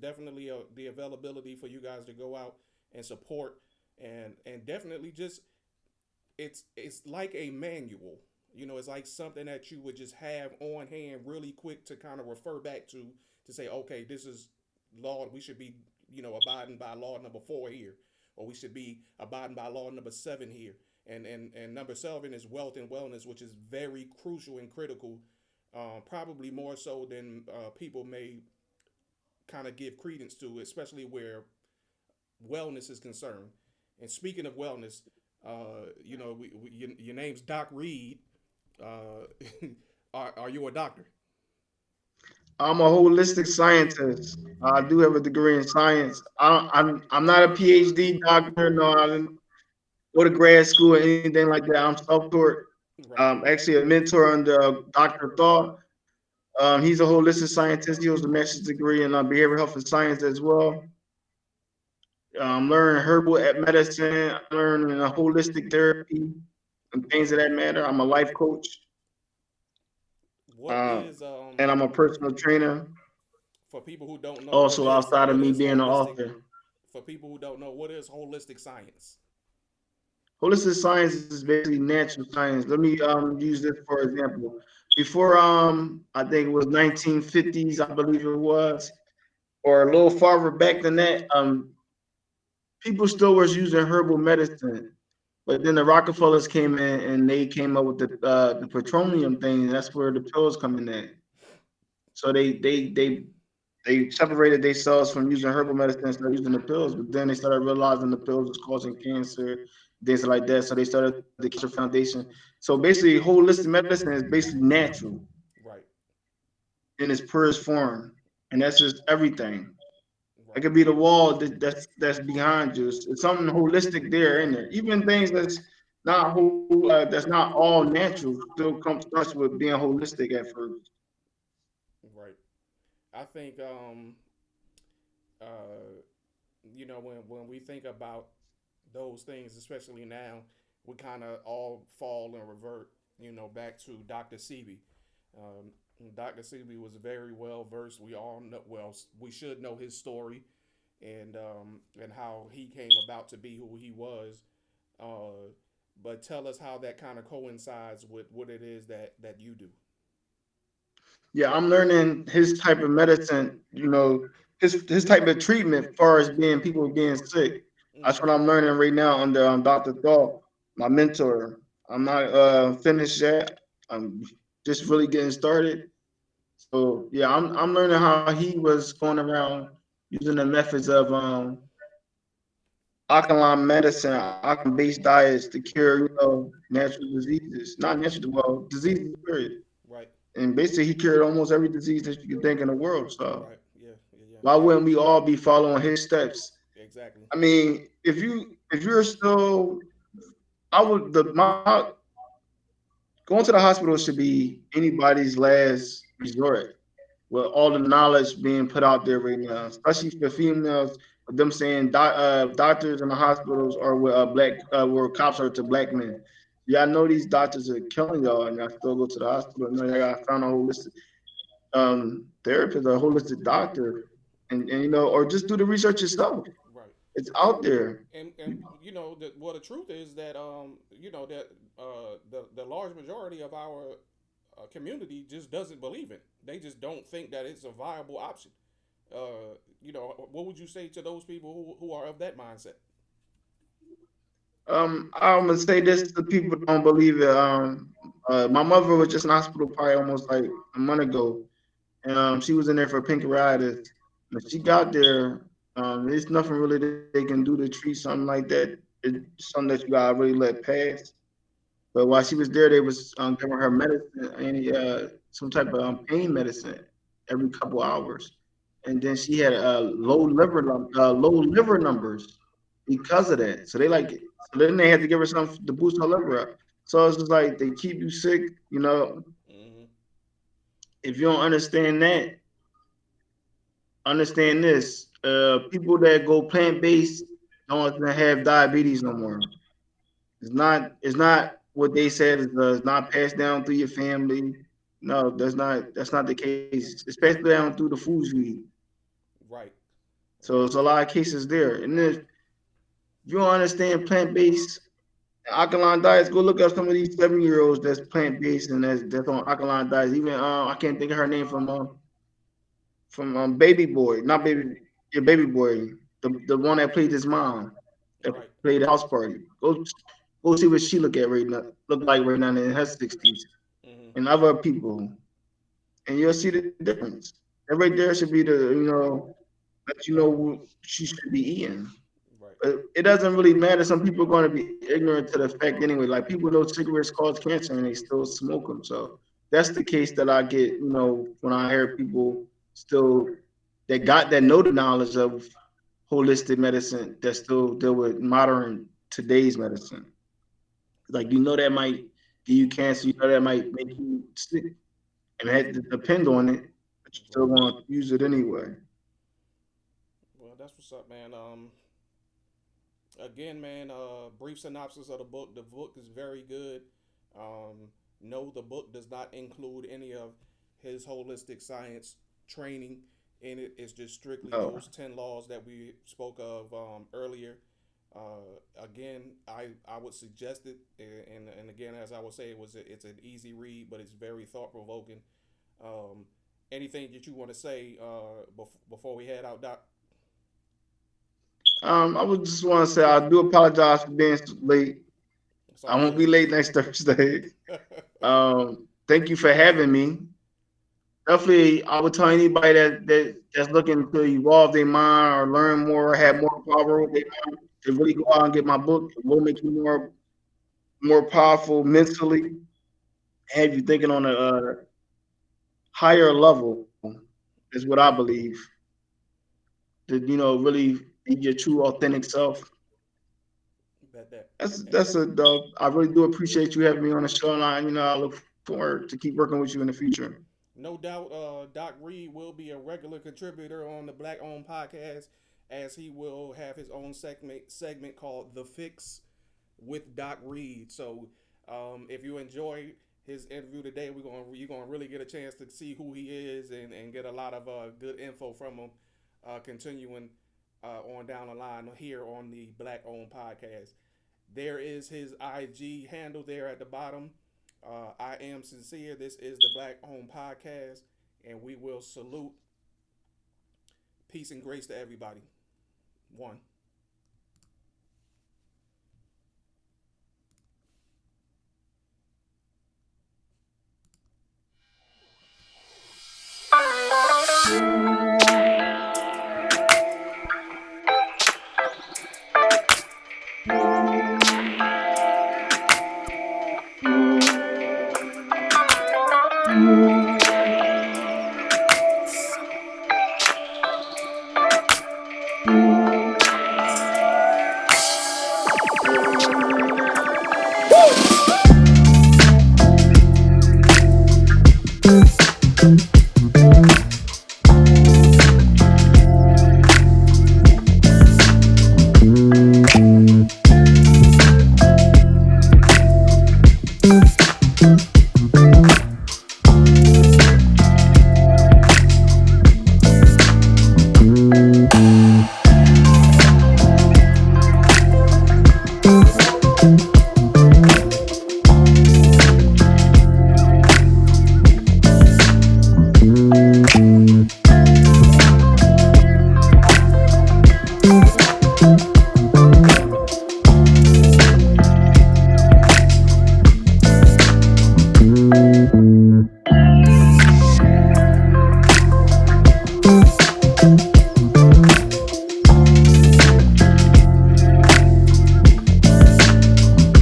definitely the availability for you guys to go out and support, and definitely just it's like a manual. It's like something that you would just have on hand really quick to kind of refer back to say, okay, this is law. We should be abiding by law number 4 here, or we should be abiding by law number 7 here. And number 7 is wealth and wellness, which is very crucial and critical, probably more so than people may kind of give credence to, especially where wellness is concerned. And speaking of wellness, your name's Doc Reed. Uh, are you a doctor? I'm a holistic scientist. I do have a degree in science. I'm not a PhD doctor. No, I didn't go to grad school or anything like that. I'm self-taught. Right. Actually, a mentor under Dr. Thought. He's a holistic scientist. He holds a master's degree in behavioral health and science as well. I'm learning herbal medicine. I'm learning holistic therapy and things of that matter. I'm a life coach, What uh, is and I'm a personal trainer. for people who don't know Also, outside of what me is being an holistic? author, For people who don't know, what is holistic science? holistic science is basically natural science. Let me use this for example. Before I think it was 1950s, I believe it was, or a little farther back than that, people still was using herbal medicine. But then the Rockefellers came in and they came up with the petroleum thing. That's where the pills come in at. So they separated themselves from using herbal medicine and started using the pills. But then they started realizing the pills was causing cancer, things like that. So they started the Cancer Foundation. So basically, holistic medicine is basically natural Right. in its purest form, and that's just everything. It Right. could be the wall that's behind you. It's something holistic there in there. Even things that's not all natural still comes starts with being holistic at first. Right. I think uh when we think about those things, especially now, we kind of all fall and revert, back to Dr. Sebi. Um, Dr. Sebi was very well versed. We all know, well, we should know his story, and how he came about to be who he was. Uh, but tell us how that kind of coincides with what it is that you do. Yeah, I'm learning his type of medicine, his type of treatment as far as being people being sick. That's Mm-hmm. what I'm learning right now under Dr. Thought, my mentor. I'm not finished yet. I'm just really getting started. So yeah, I'm learning how he was going around using the methods of alkaline medicine, alkaline based diets to cure, natural diseases. Not natural, well, diseases, period. Right. And basically, he cured almost every disease that you can think in the world. So Right. Yeah. Yeah. Yeah. why Yeah. wouldn't we all be following his steps? Exactly. I mean, if you're still, I would the my going to the hospital should be anybody's last resort with all the knowledge being put out there right now, especially for females. With them saying doctors in the hospitals are with where cops are to black men. Y'all know these doctors are killing y'all, and y'all still go to the hospital. No, y'all got found a holistic therapist, a holistic doctor, and or just do the research yourself. Right. It's And out there. the truth is that the large majority of our community just doesn't believe it. They just don't think that it's a viable option. What would you say to those people who are of that mindset? I'm gonna say this to people who don't believe it. My mother was just in hospital probably almost like a month ago, and she was in there for pancreatitis. When she got there, there's nothing really they can do to treat something like that. It's something that you gotta really let pass. But while she was there, they was giving her medicine, some type of pain medicine every couple hours, and then she had low liver numbers because of that. So they like, so then they had to give her something to boost her liver up. So it's just like they keep you sick. Hmm. If you don't understand that, understand this: people that go plant based don't have diabetes no more. It's not what they said. It's not passed down through your family. No, that's not the case. It's passed down through the foods you eat. Right. So Right. it's a lot of cases there. And if you don't understand plant based alkaline diets, go look up some of these 7-year-olds that's plant based and that's on alkaline diets. Even I can't think of her name from Baby Boy, not baby, yeah, Baby Boy, the one that played his mom, that Right. played the house party. Go see what she look like right now in her 60s, Hmm. and other people, and you'll see the difference. That right there should be let you know what she should be eating. Right. But it doesn't really matter. Some people are going to be ignorant to the fact anyway. Like people know cigarettes cause cancer and they still smoke them. So that's the case that I get. When I hear people still that know the knowledge of holistic medicine that still deal with modern today's medicine. Like that might give you cancer. That might make you sick, and had to depend on it, but you still Right. want to use it anyway. Well, that's what's up, man. Again, man, brief synopsis of the book. The book is very good. No, the book does not include any of his holistic science training in it. It's just strictly Oh, those 10 laws that we spoke of earlier. Again, I would suggest it, and again, as I would say, it's an easy read, but it's very thought provoking. Um, Anything that you want to say before we head out, Doc? I would just want to say I do apologize for being so late. It's I all won't be good. late next Thursday. Thank you for having me. Definitely, I would tell anybody that's looking to evolve their mind or learn more, or have more power over their mind, to really go out and get my book. It will make you more powerful mentally, have you thinking on a higher level. Is what I believe. To really be your true authentic self. Bet that. That's a dope. I really do appreciate you having me on the show, and I look forward to keep working with you in the future. No doubt, Doc Reed will be a regular contributor on the Black Owned Podcast, as he will have his own segment called The Fix with Doc Reed. So, if you enjoy his interview today, you're gonna really get a chance to see who he is and get a lot of good info from him. Continuing on down the line here on the Black Owned Podcast. There is his IG handle there at the bottom. I am sincere. This is the Black Home Podcast, and we will salute. Peace and grace to everybody. One.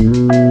Peace.